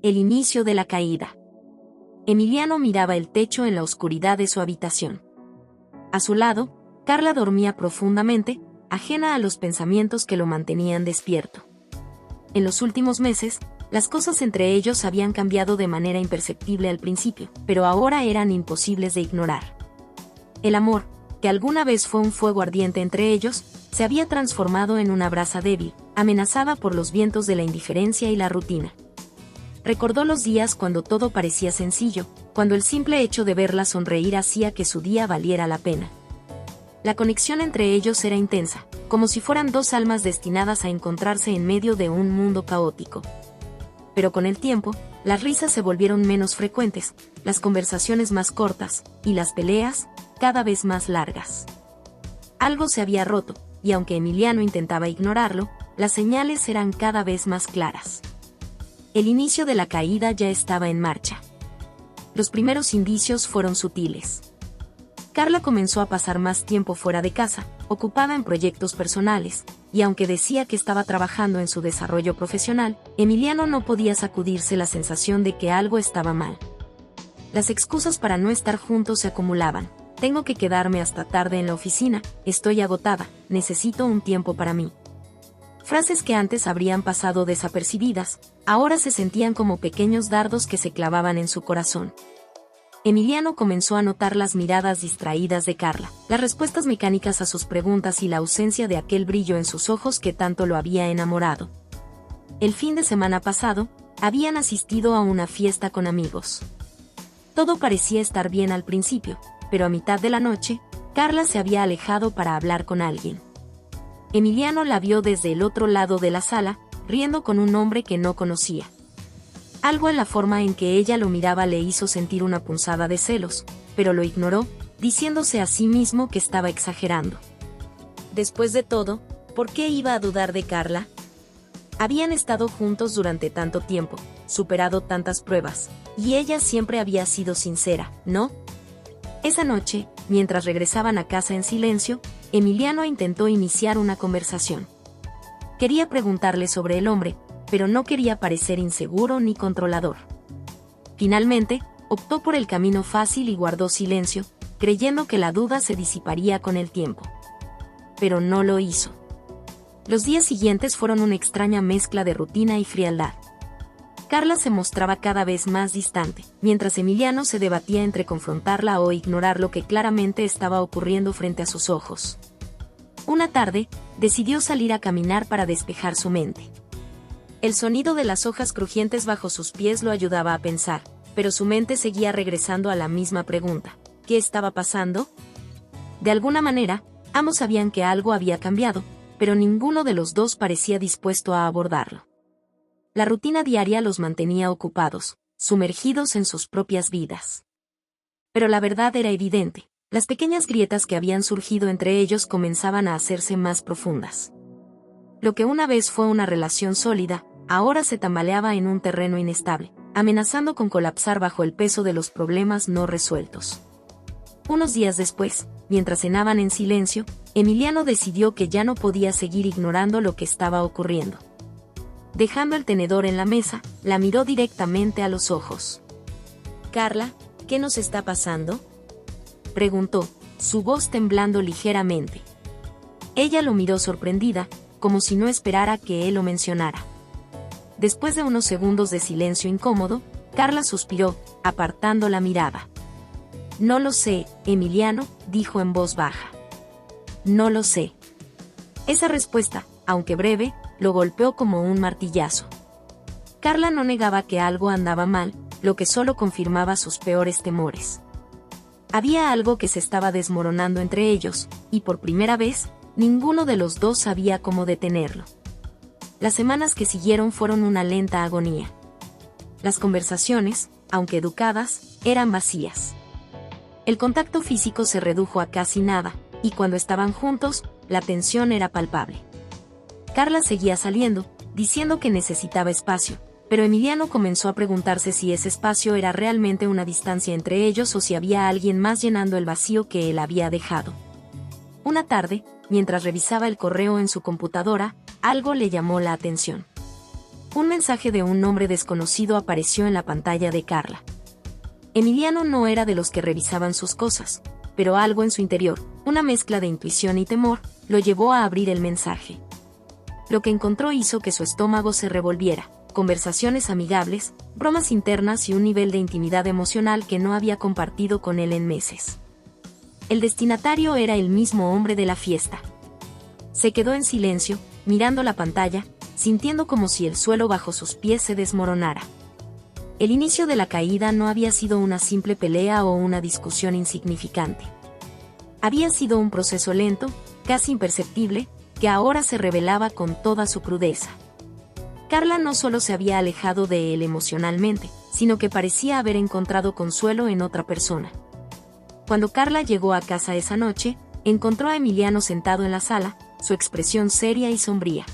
El inicio de la caída. Emiliano miraba el techo en la oscuridad de su habitación. A su lado, Carla dormía profundamente, ajena a los pensamientos que lo mantenían despierto. En los últimos meses, las cosas entre ellos habían cambiado de manera imperceptible al principio, pero ahora eran imposibles de ignorar. El amor, que alguna vez fue un fuego ardiente entre ellos, se había transformado en una brasa débil, amenazada por los vientos de la indiferencia y la rutina. Recordó los días cuando todo parecía sencillo, cuando el simple hecho de verla sonreír hacía que su día valiera la pena. La conexión entre ellos era intensa, como si fueran dos almas destinadas a encontrarse en medio de un mundo caótico. Pero con el tiempo, las risas se volvieron menos frecuentes, las conversaciones más cortas, y las peleas, cada vez más largas. Algo se había roto, y aunque Emiliano intentaba ignorarlo, las señales eran cada vez más claras. El inicio de la caída ya estaba en marcha. Los primeros indicios fueron sutiles. Carla comenzó a pasar más tiempo fuera de casa, ocupada en proyectos personales, y aunque decía que estaba trabajando en su desarrollo profesional, Emiliano no podía sacudirse la sensación de que algo estaba mal. Las excusas para no estar juntos se acumulaban. Tengo que quedarme hasta tarde en la oficina, estoy agotada, necesito un tiempo para mí. Frases que antes habrían pasado desapercibidas, ahora se sentían como pequeños dardos que se clavaban en su corazón. Emiliano comenzó a notar las miradas distraídas de Carla, las respuestas mecánicas a sus preguntas y la ausencia de aquel brillo en sus ojos que tanto lo había enamorado. El fin de semana pasado, habían asistido a una fiesta con amigos. Todo parecía estar bien al principio, pero a mitad de la noche, Carla se había alejado para hablar con alguien. Emiliano la vio desde el otro lado de la sala, riendo con un hombre que no conocía. Algo en la forma en que ella lo miraba le hizo sentir una punzada de celos, pero lo ignoró, diciéndose a sí mismo que estaba exagerando. Después de todo, ¿por qué iba a dudar de Carla? Habían estado juntos durante tanto tiempo, superado tantas pruebas, y ella siempre había sido sincera, ¿no? Esa noche, mientras regresaban a casa en silencio, Emiliano intentó iniciar una conversación. Quería preguntarle sobre el hombre, pero no quería parecer inseguro ni controlador. Finalmente, optó por el camino fácil y guardó silencio, creyendo que la duda se disiparía con el tiempo. Pero no lo hizo. Los días siguientes fueron una extraña mezcla de rutina y frialdad. Carla se mostraba cada vez más distante, mientras Emiliano se debatía entre confrontarla o ignorar lo que claramente estaba ocurriendo frente a sus ojos. Una tarde, decidió salir a caminar para despejar su mente. El sonido de las hojas crujientes bajo sus pies lo ayudaba a pensar, pero su mente seguía regresando a la misma pregunta: ¿qué estaba pasando? De alguna manera, ambos sabían que algo había cambiado, pero ninguno de los dos parecía dispuesto a abordarlo. La rutina diaria los mantenía ocupados, sumergidos en sus propias vidas. Pero la verdad era evidente, las pequeñas grietas que habían surgido entre ellos comenzaban a hacerse más profundas. Lo que una vez fue una relación sólida, ahora se tambaleaba en un terreno inestable, amenazando con colapsar bajo el peso de los problemas no resueltos. Unos días después, mientras cenaban en silencio, Emiliano decidió que ya no podía seguir ignorando lo que estaba ocurriendo. Dejando el tenedor en la mesa, la miró directamente a los ojos. «Carla, ¿qué nos está pasando?», preguntó, su voz temblando ligeramente. Ella lo miró sorprendida, como si no esperara que él lo mencionara. Después de unos segundos de silencio incómodo, Carla suspiró, apartando la mirada. «No lo sé, Emiliano», dijo en voz baja. «No lo sé». Esa respuesta, aunque breve, lo golpeó como un martillazo. Carla no negaba que algo andaba mal, lo que solo confirmaba sus peores temores. Había algo que se estaba desmoronando entre ellos, y por primera vez, ninguno de los dos sabía cómo detenerlo. Las semanas que siguieron fueron una lenta agonía. Las conversaciones, aunque educadas, eran vacías. El contacto físico se redujo a casi nada, y cuando estaban juntos, la tensión era palpable. Carla seguía saliendo, diciendo que necesitaba espacio, pero Emiliano comenzó a preguntarse si ese espacio era realmente una distancia entre ellos o si había alguien más llenando el vacío que él había dejado. Una tarde, mientras revisaba el correo en su computadora, algo le llamó la atención. Un mensaje de un nombre desconocido apareció en la pantalla de Carla. Emiliano no era de los que revisaban sus cosas, pero algo en su interior, una mezcla de intuición y temor, lo llevó a abrir el mensaje. Lo que encontró hizo que su estómago se revolviera. Conversaciones amigables, bromas internas y un nivel de intimidad emocional que no había compartido con él en meses. El destinatario era el mismo hombre de la fiesta. Se quedó en silencio, mirando la pantalla, sintiendo como si el suelo bajo sus pies se desmoronara. El inicio de la caída no había sido una simple pelea o una discusión insignificante. Había sido un proceso lento, casi imperceptible, que ahora se revelaba con toda su crudeza. Carla no solo se había alejado de él emocionalmente, sino que parecía haber encontrado consuelo en otra persona. Cuando Carla llegó a casa esa noche, encontró a Emiliano sentado en la sala, su expresión seria y sombría.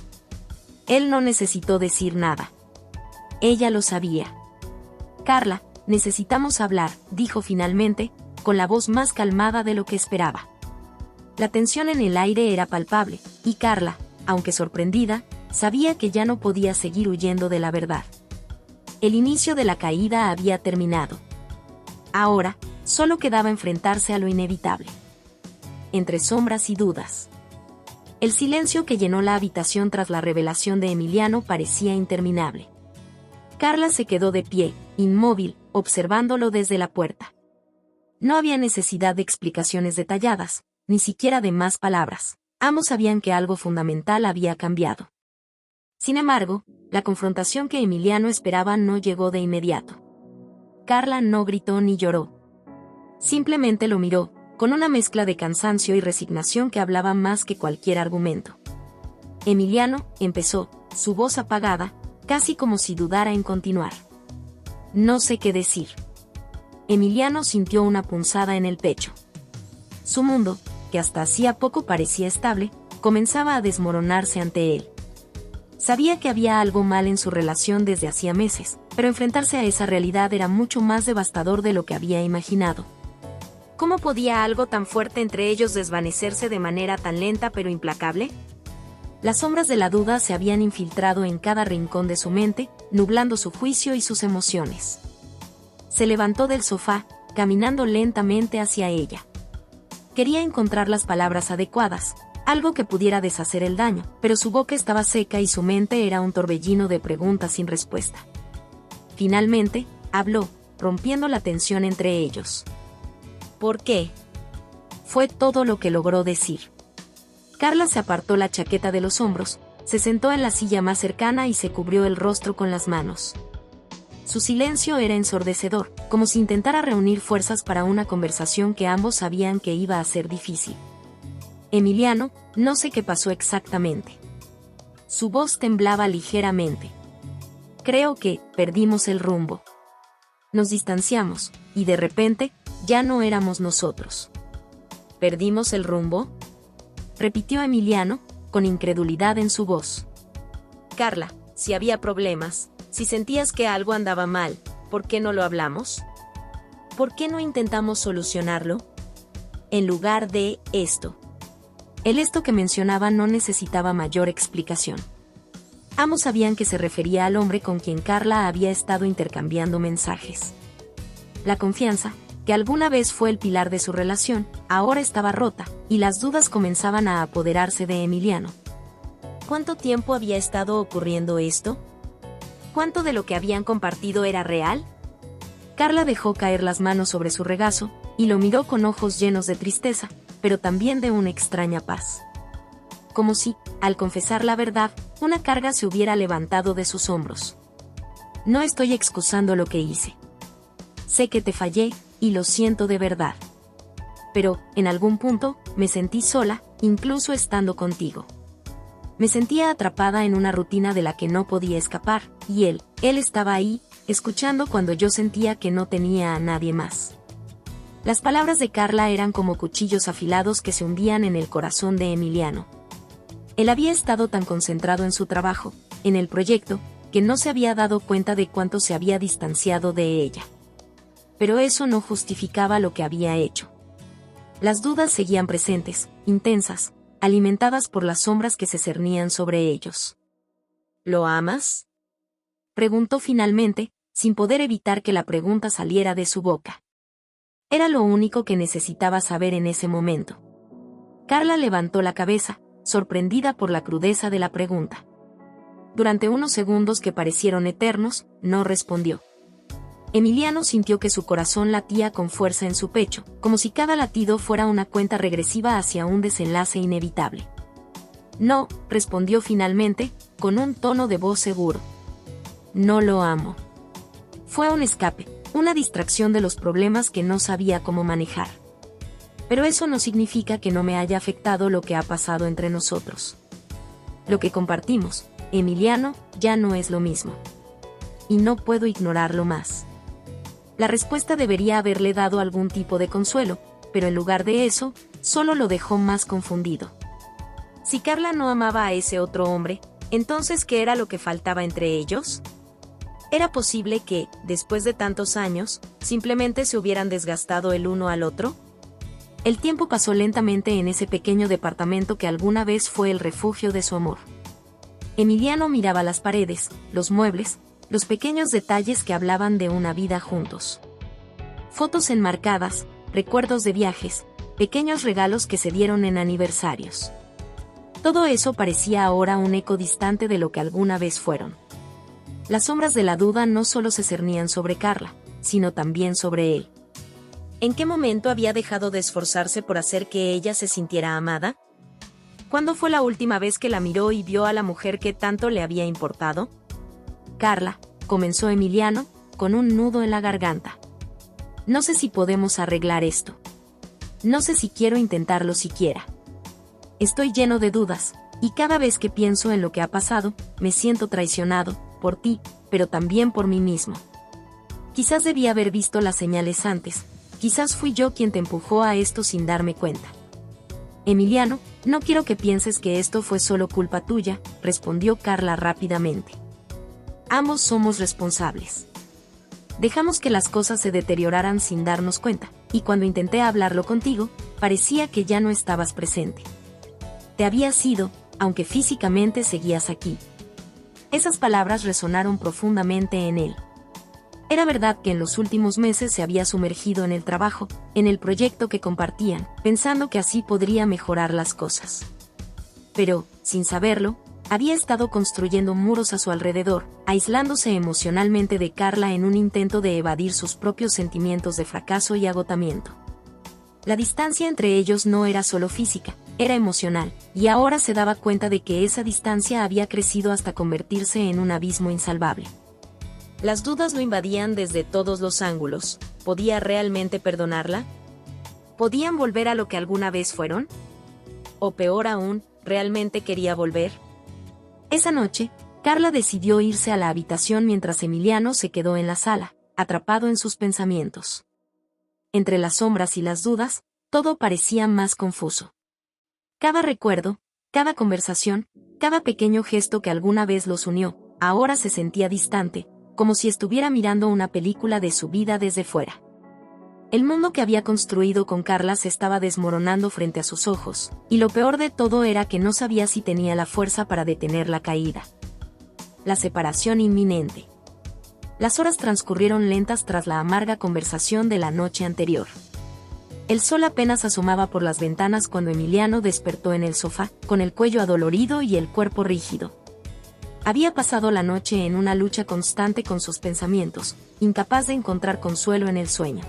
Él no necesitó decir nada. Ella lo sabía. «Carla, necesitamos hablar», dijo finalmente, con la voz más calmada de lo que esperaba. La tensión en el aire era palpable, y Carla, aunque sorprendida, sabía que ya no podía seguir huyendo de la verdad. El inicio de la caída había terminado. Ahora, solo quedaba enfrentarse a lo inevitable. Entre sombras y dudas. El silencio que llenó la habitación tras la revelación de Emiliano parecía interminable. Carla se quedó de pie, inmóvil, observándolo desde la puerta. No había necesidad de explicaciones detalladas, ni siquiera de más palabras. Ambos sabían que algo fundamental había cambiado. Sin embargo, la confrontación que Emiliano esperaba no llegó de inmediato. Carla no gritó ni lloró. Simplemente lo miró, con una mezcla de cansancio y resignación que hablaba más que cualquier argumento. Emiliano, empezó, su voz apagada, casi como si dudara en continuar. «No sé qué decir». Emiliano sintió una punzada en el pecho. Su mundo, que hasta hacía poco parecía estable, comenzaba a desmoronarse ante él. Sabía que había algo mal en su relación desde hacía meses, pero enfrentarse a esa realidad era mucho más devastador de lo que había imaginado. ¿Cómo podía algo tan fuerte entre ellos desvanecerse de manera tan lenta pero implacable? Las sombras de la duda se habían infiltrado en cada rincón de su mente, nublando su juicio y sus emociones. Se levantó del sofá, caminando lentamente hacia ella. Quería encontrar las palabras adecuadas, algo que pudiera deshacer el daño, pero su boca estaba seca y su mente era un torbellino de preguntas sin respuesta. Finalmente, habló, rompiendo la tensión entre ellos. «¿Por qué?», fue todo lo que logró decir. Carla se apartó la chaqueta de los hombros, se sentó en la silla más cercana y se cubrió el rostro con las manos. Su silencio era ensordecedor, como si intentara reunir fuerzas para una conversación que ambos sabían que iba a ser difícil. «Emiliano, no sé qué pasó exactamente». Su voz temblaba ligeramente. «Creo que perdimos el rumbo. Nos distanciamos, y de repente, ya no éramos nosotros». «¿Perdimos el rumbo?», repitió Emiliano, con incredulidad en su voz. «Carla, si había problemas, si sentías que algo andaba mal, ¿por qué no lo hablamos? ¿Por qué no intentamos solucionarlo? En lugar de esto». El esto que mencionaba no necesitaba mayor explicación. Ambos sabían que se refería al hombre con quien Carla había estado intercambiando mensajes. La confianza, que alguna vez fue el pilar de su relación, ahora estaba rota, y las dudas comenzaban a apoderarse de Emiliano. ¿Cuánto tiempo había estado ocurriendo esto? ¿Cuánto de lo que habían compartido era real? Carla dejó caer las manos sobre su regazo, y lo miró con ojos llenos de tristeza, pero también de una extraña paz. Como si, al confesar la verdad, una carga se hubiera levantado de sus hombros. «No estoy excusando lo que hice. Sé que te fallé, y lo siento de verdad. Pero, en algún punto, me sentí sola, incluso estando contigo. Me sentía atrapada en una rutina de la que no podía escapar, y él estaba ahí, escuchando cuando yo sentía que no tenía a nadie más». Las palabras de Carla eran como cuchillos afilados que se hundían en el corazón de Emiliano. Él había estado tan concentrado en su trabajo, en el proyecto, que no se había dado cuenta de cuánto se había distanciado de ella. Pero eso no justificaba lo que había hecho. Las dudas seguían presentes, intensas, alimentadas por las sombras que se cernían sobre ellos. «¿Lo amas?», Preguntó finalmente, sin poder evitar que la pregunta saliera de su boca. Era lo único que necesitaba saber en ese momento. Carla levantó la cabeza, sorprendida por la crudeza de la pregunta. Durante unos segundos que parecieron eternos, no respondió. Emiliano sintió que su corazón latía con fuerza en su pecho, como si cada latido fuera una cuenta regresiva hacia un desenlace inevitable. No, respondió finalmente, con un tono de voz seguro. No lo amo. Fue un escape, una distracción de los problemas que no sabía cómo manejar. Pero eso no significa que no me haya afectado lo que ha pasado entre nosotros. Lo que compartimos, Emiliano, ya no es lo mismo. Y no puedo ignorarlo más. La respuesta debería haberle dado algún tipo de consuelo, pero en lugar de eso, solo lo dejó más confundido. Si Carla no amaba a ese otro hombre, entonces ¿qué era lo que faltaba entre ellos? ¿Era posible que, después de tantos años, simplemente se hubieran desgastado el uno al otro? El tiempo pasó lentamente en ese pequeño departamento que alguna vez fue el refugio de su amor. Emiliano miraba las paredes, los muebles, los pequeños detalles que hablaban de una vida juntos. Fotos enmarcadas, recuerdos de viajes, pequeños regalos que se dieron en aniversarios. Todo eso parecía ahora un eco distante de lo que alguna vez fueron. Las sombras de la duda no solo se cernían sobre Carla, sino también sobre él. ¿En qué momento había dejado de esforzarse por hacer que ella se sintiera amada? ¿Cuándo fue la última vez que la miró y vio a la mujer que tanto le había importado? Carla, comenzó Emiliano, con un nudo en la garganta. No sé si podemos arreglar esto. No sé si quiero intentarlo siquiera. Estoy lleno de dudas, y cada vez que pienso en lo que ha pasado, me siento traicionado, por ti, pero también por mí mismo. Quizás debí haber visto las señales antes, quizás fui yo quien te empujó a esto sin darme cuenta. Emiliano, no quiero que pienses que esto fue solo culpa tuya, respondió Carla rápidamente. Ambos somos responsables. Dejamos que las cosas se deterioraran sin darnos cuenta, y cuando intenté hablarlo contigo, parecía que ya no estabas presente. Te habías ido, aunque físicamente seguías aquí. Esas palabras resonaron profundamente en él. Era verdad que en los últimos meses se había sumergido en el trabajo, en el proyecto que compartían, pensando que así podría mejorar las cosas. Pero, sin saberlo, había estado construyendo muros a su alrededor, aislándose emocionalmente de Carla en un intento de evadir sus propios sentimientos de fracaso y agotamiento. La distancia entre ellos no era solo física, era emocional, y ahora se daba cuenta de que esa distancia había crecido hasta convertirse en un abismo insalvable. Las dudas lo invadían desde todos los ángulos. ¿Podía realmente perdonarla? ¿Podían volver a lo que alguna vez fueron? O peor aún, ¿realmente quería volver? Esa noche, Carla decidió irse a la habitación mientras Emiliano se quedó en la sala, atrapado en sus pensamientos. Entre las sombras y las dudas, todo parecía más confuso. Cada recuerdo, cada conversación, cada pequeño gesto que alguna vez los unió, ahora se sentía distante, como si estuviera mirando una película de su vida desde fuera. El mundo que había construido con Carla se estaba desmoronando frente a sus ojos, y lo peor de todo era que no sabía si tenía la fuerza para detener la caída. La separación inminente. Las horas transcurrieron lentas tras la amarga conversación de la noche anterior. El sol apenas asomaba por las ventanas cuando Emiliano despertó en el sofá, con el cuello adolorido y el cuerpo rígido. Había pasado la noche en una lucha constante con sus pensamientos, incapaz de encontrar consuelo en el sueño.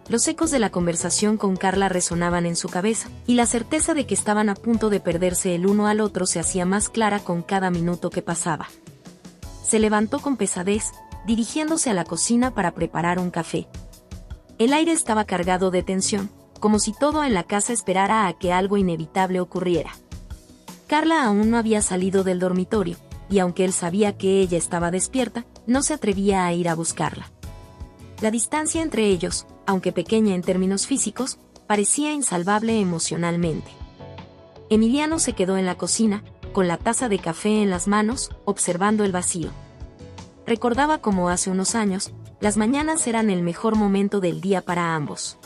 Los ecos de la conversación con Carla resonaban en su cabeza, y la certeza de que estaban a punto de perderse el uno al otro se hacía más clara con cada minuto que pasaba. Se levantó con pesadez, dirigiéndose a la cocina para preparar un café. El aire estaba cargado de tensión, como si todo en la casa esperara a que algo inevitable ocurriera. Carla aún no había salido del dormitorio, y aunque él sabía que ella estaba despierta, no se atrevía a ir a buscarla. La distancia entre ellos, aunque pequeña en términos físicos, parecía insalvable emocionalmente. Emiliano se quedó en la cocina, con la taza de café en las manos, observando el vacío. Recordaba cómo hace unos años, las mañanas eran el mejor momento del día para ambos.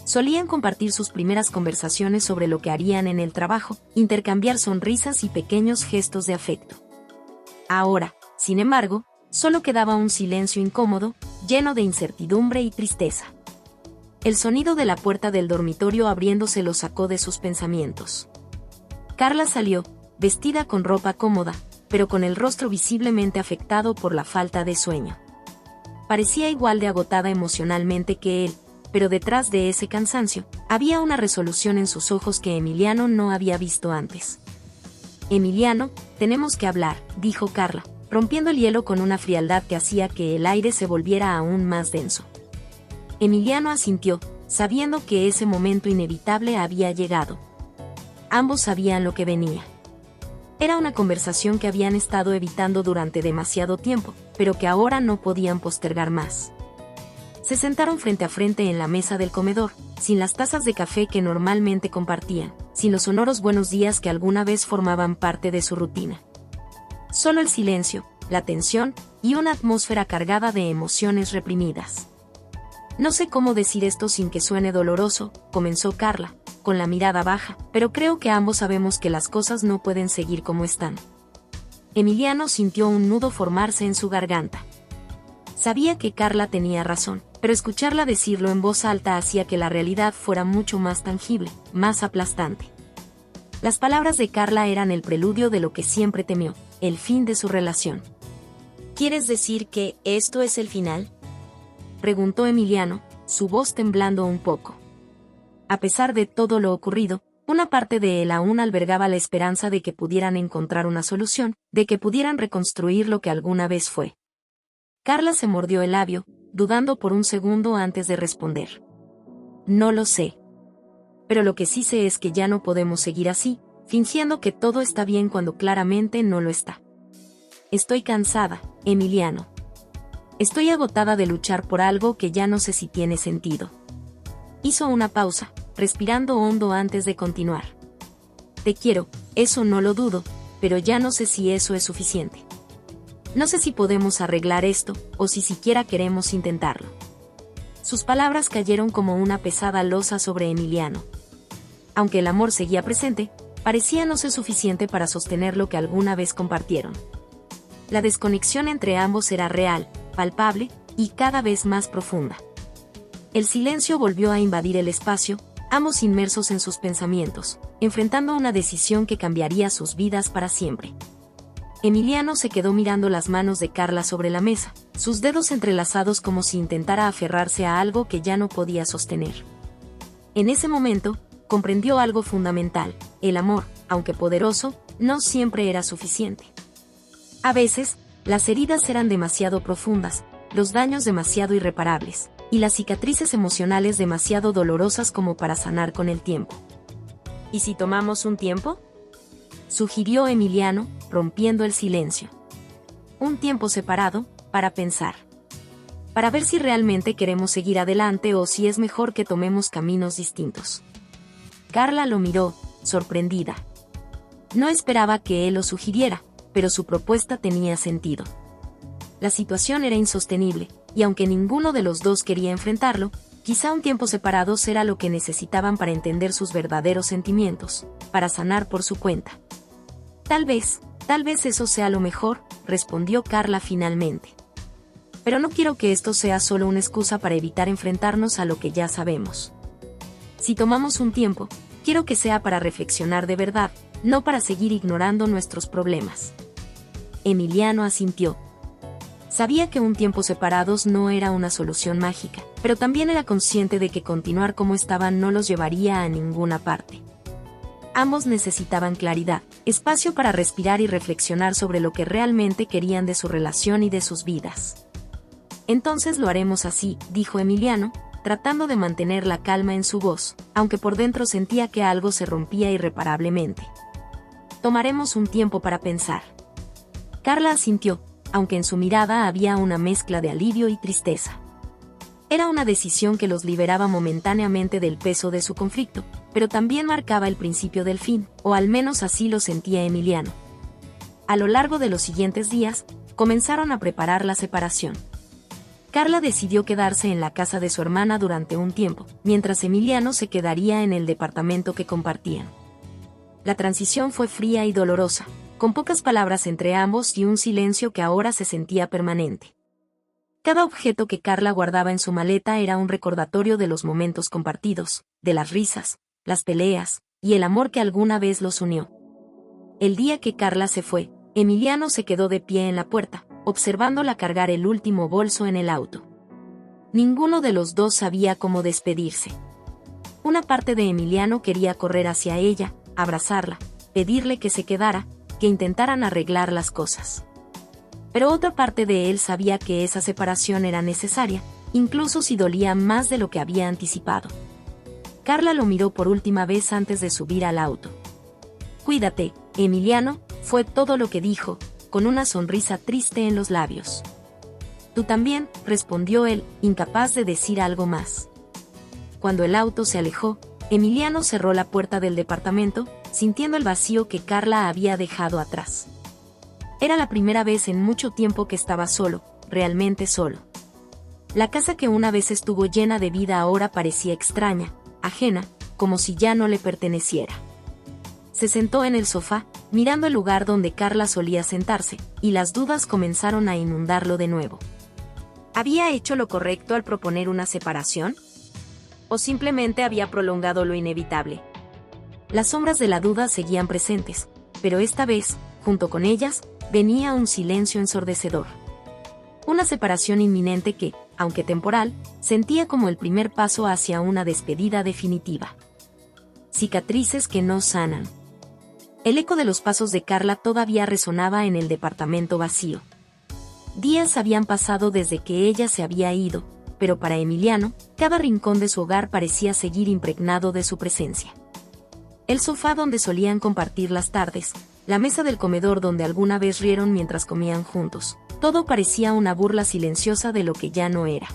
Solían compartir sus primeras conversaciones sobre lo que harían en el trabajo, intercambiar sonrisas y pequeños gestos de afecto. Ahora, sin embargo, Solo quedaba un silencio incómodo, lleno de incertidumbre y tristeza. El sonido de la puerta del dormitorio abriéndose lo sacó de sus pensamientos. Carla salió, vestida con ropa cómoda, pero con el rostro visiblemente afectado por la falta de sueño. Parecía igual de agotada emocionalmente que él, pero detrás de ese cansancio, había una resolución en sus ojos que Emiliano no había visto antes. «Emiliano, tenemos que hablar», dijo Carla, rompiendo el hielo con una frialdad que hacía que el aire se volviera aún más denso. Emiliano asintió, sabiendo que ese momento inevitable había llegado. Ambos sabían lo que venía. Era una conversación que habían estado evitando durante demasiado tiempo, pero que ahora no podían postergar más. Se sentaron frente a frente en la mesa del comedor, sin las tazas de café que normalmente compartían, sin los sonoros buenos días que alguna vez formaban parte de su rutina. Solo el silencio, la tensión y una atmósfera cargada de emociones reprimidas. «No sé cómo decir esto sin que suene doloroso», comenzó Carla, con la mirada baja, «pero creo que ambos sabemos que las cosas no pueden seguir como están». Emiliano sintió un nudo formarse en su garganta. Sabía que Carla tenía razón, pero escucharla decirlo en voz alta hacía que la realidad fuera mucho más tangible, más aplastante. Las palabras de Carla eran el preludio de lo que siempre temió, el fin de su relación. «¿Quieres decir que esto es el final?», preguntó Emiliano, su voz temblando un poco. A pesar de todo lo ocurrido, una parte de él aún albergaba la esperanza de que pudieran encontrar una solución, de que pudieran reconstruir lo que alguna vez fue. Carla se mordió el labio, dudando por un segundo antes de responder. «No lo sé. Pero lo que sí sé es que ya no podemos seguir así, fingiendo que todo está bien cuando claramente no lo está. Estoy cansada, Emiliano. Estoy agotada de luchar por algo que ya no sé si tiene sentido». Hizo una pausa, respirando hondo antes de continuar. «Te quiero, eso no lo dudo, pero ya no sé si eso es suficiente. No sé si podemos arreglar esto, o si siquiera queremos intentarlo». Sus palabras cayeron como una pesada losa sobre Emiliano. Aunque el amor seguía presente, parecía no ser suficiente para sostener lo que alguna vez compartieron. La desconexión entre ambos era real, palpable, y cada vez más profunda. El silencio volvió a invadir el espacio, ambos inmersos en sus pensamientos, enfrentando una decisión que cambiaría sus vidas para siempre. Emiliano se quedó mirando las manos de Carla sobre la mesa, sus dedos entrelazados como si intentara aferrarse a algo que ya no podía sostener. En ese momento, comprendió algo fundamental: el amor, aunque poderoso, no siempre era suficiente. A veces, las heridas eran demasiado profundas, los daños demasiado irreparables, y las cicatrices emocionales demasiado dolorosas como para sanar con el tiempo. «¿Y si tomamos un tiempo?», sugirió Emiliano, rompiendo el silencio. «Un tiempo separado, para pensar. Para ver si realmente queremos seguir adelante o si es mejor que tomemos caminos distintos». Carla lo miró, sorprendida. No esperaba que él lo sugiriera, pero su propuesta tenía sentido. La situación era insostenible, y aunque ninguno de los dos quería enfrentarlo, quizá un tiempo separados era lo que necesitaban para entender sus verdaderos sentimientos, para sanar por su cuenta. Tal vez eso sea lo mejor», respondió Carla finalmente. «Pero no quiero que esto sea solo una excusa para evitar enfrentarnos a lo que ya sabemos. Si tomamos un tiempo, quiero que sea para reflexionar de verdad, no para seguir ignorando nuestros problemas». Emiliano asintió. Sabía que un tiempo separados no era una solución mágica, pero también era consciente de que continuar como estaban no los llevaría a ninguna parte. Ambos necesitaban claridad, espacio para respirar y reflexionar sobre lo que realmente querían de su relación y de sus vidas. «Entonces lo haremos así», dijo Emiliano, tratando de mantener la calma en su voz, aunque por dentro sentía que algo se rompía irreparablemente. «Tomaremos un tiempo para pensar». Carla asintió, aunque en su mirada había una mezcla de alivio y tristeza. Era una decisión que los liberaba momentáneamente del peso de su conflicto, pero también marcaba el principio del fin, o al menos así lo sentía Emiliano. A lo largo de los siguientes días, comenzaron a preparar la separación. Carla decidió quedarse en la casa de su hermana durante un tiempo, mientras Emiliano se quedaría en el departamento que compartían. La transición fue fría y dolorosa, con pocas palabras entre ambos y un silencio que ahora se sentía permanente. Cada objeto que Carla guardaba en su maleta era un recordatorio de los momentos compartidos, de las risas, las peleas, y el amor que alguna vez los unió. El día que Carla se fue, Emiliano se quedó de pie en la puerta, observándola cargar el último bolso en el auto. Ninguno de los dos sabía cómo despedirse. Una parte de Emiliano quería correr hacia ella, abrazarla, pedirle que se quedara, que intentaran arreglar las cosas. Pero otra parte de él sabía que esa separación era necesaria, incluso si dolía más de lo que había anticipado. Carla lo miró por última vez antes de subir al auto. «Cuídate, Emiliano», fue todo lo que dijo, con una sonrisa triste en los labios. «Tú también», respondió él, incapaz de decir algo más. Cuando el auto se alejó, Emiliano cerró la puerta del departamento, sintiendo el vacío que Carla había dejado atrás. Era la primera vez en mucho tiempo que estaba solo, realmente solo. La casa que una vez estuvo llena de vida ahora parecía extraña, ajena, como si ya no le perteneciera. Se sentó en el sofá, mirando el lugar donde Carla solía sentarse, y las dudas comenzaron a inundarlo de nuevo. ¿Había hecho lo correcto al proponer una separación? ¿O simplemente había prolongado lo inevitable? Las sombras de la duda seguían presentes, pero esta vez, junto con ellas, venía un silencio ensordecedor. Una separación inminente que, aunque temporal, sentía como el primer paso hacia una despedida definitiva. Cicatrices que no sanan. El eco de los pasos de Carla todavía resonaba en el departamento vacío. Días habían pasado desde que ella se había ido, pero para Emiliano, cada rincón de su hogar parecía seguir impregnado de su presencia. El sofá donde solían compartir las tardes, la mesa del comedor donde alguna vez rieron mientras comían juntos, todo parecía una burla silenciosa de lo que ya no era.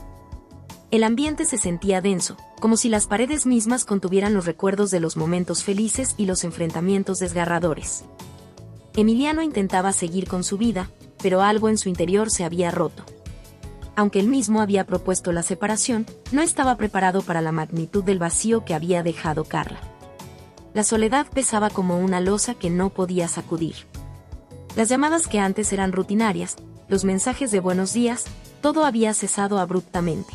El ambiente se sentía denso, como si las paredes mismas contuvieran los recuerdos de los momentos felices y los enfrentamientos desgarradores. Emiliano intentaba seguir con su vida, pero algo en su interior se había roto. Aunque él mismo había propuesto la separación, no estaba preparado para la magnitud del vacío que había dejado Carla. La soledad pesaba como una losa que no podía sacudir. Las llamadas que antes eran rutinarias, los mensajes de buenos días, todo había cesado abruptamente.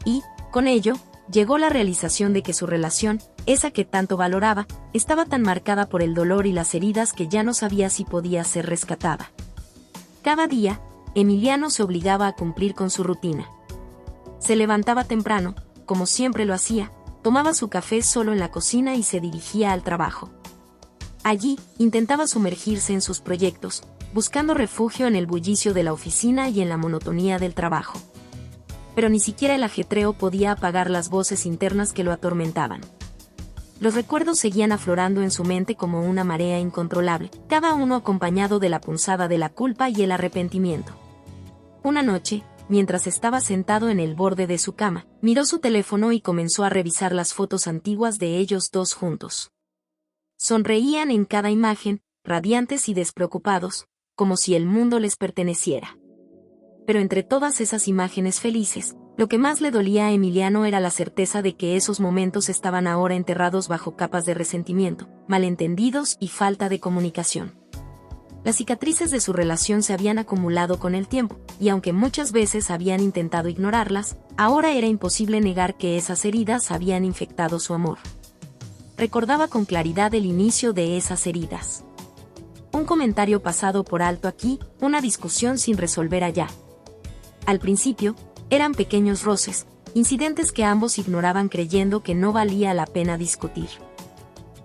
Y, con ello, llegó la realización de que su relación, esa que tanto valoraba, estaba tan marcada por el dolor y las heridas que ya no sabía si podía ser rescatada. Cada día, Emiliano se obligaba a cumplir con su rutina. Se levantaba temprano, como siempre lo hacía, tomaba su café solo en la cocina y se dirigía al trabajo. Allí, intentaba sumergirse en sus proyectos, buscando refugio en el bullicio de la oficina y en la monotonía del trabajo. Pero ni siquiera el ajetreo podía apagar las voces internas que lo atormentaban. Los recuerdos seguían aflorando en su mente como una marea incontrolable, cada uno acompañado de la punzada de la culpa y el arrepentimiento. Una noche, mientras estaba sentado en el borde de su cama, miró su teléfono y comenzó a revisar las fotos antiguas de ellos dos juntos. Sonreían en cada imagen, radiantes y despreocupados, como si el mundo les perteneciera. Pero entre todas esas imágenes felices, lo que más le dolía a Emiliano era la certeza de que esos momentos estaban ahora enterrados bajo capas de resentimiento, malentendidos y falta de comunicación. Las cicatrices de su relación se habían acumulado con el tiempo, y aunque muchas veces habían intentado ignorarlas, ahora era imposible negar que esas heridas habían infectado su amor. Recordaba con claridad el inicio de esas heridas. Un comentario pasado por alto aquí, una discusión sin resolver allá. Al principio, eran pequeños roces, incidentes que ambos ignoraban creyendo que no valía la pena discutir.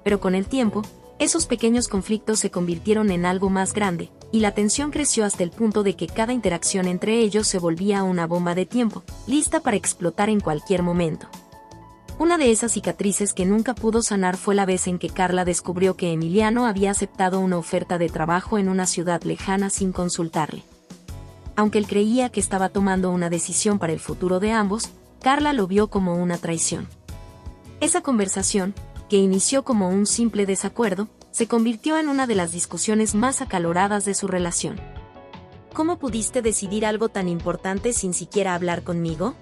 Pero con el tiempo, esos pequeños conflictos se convirtieron en algo más grande, y la tensión creció hasta el punto de que cada interacción entre ellos se volvía una bomba de tiempo, lista para explotar en cualquier momento. Una de esas cicatrices que nunca pudo sanar fue la vez en que Carla descubrió que Emiliano había aceptado una oferta de trabajo en una ciudad lejana sin consultarle. Aunque él creía que estaba tomando una decisión para el futuro de ambos, Carla lo vio como una traición. Esa conversación, que inició como un simple desacuerdo, se convirtió en una de las discusiones más acaloradas de su relación. ¿Cómo pudiste decidir algo tan importante sin siquiera hablar conmigo?,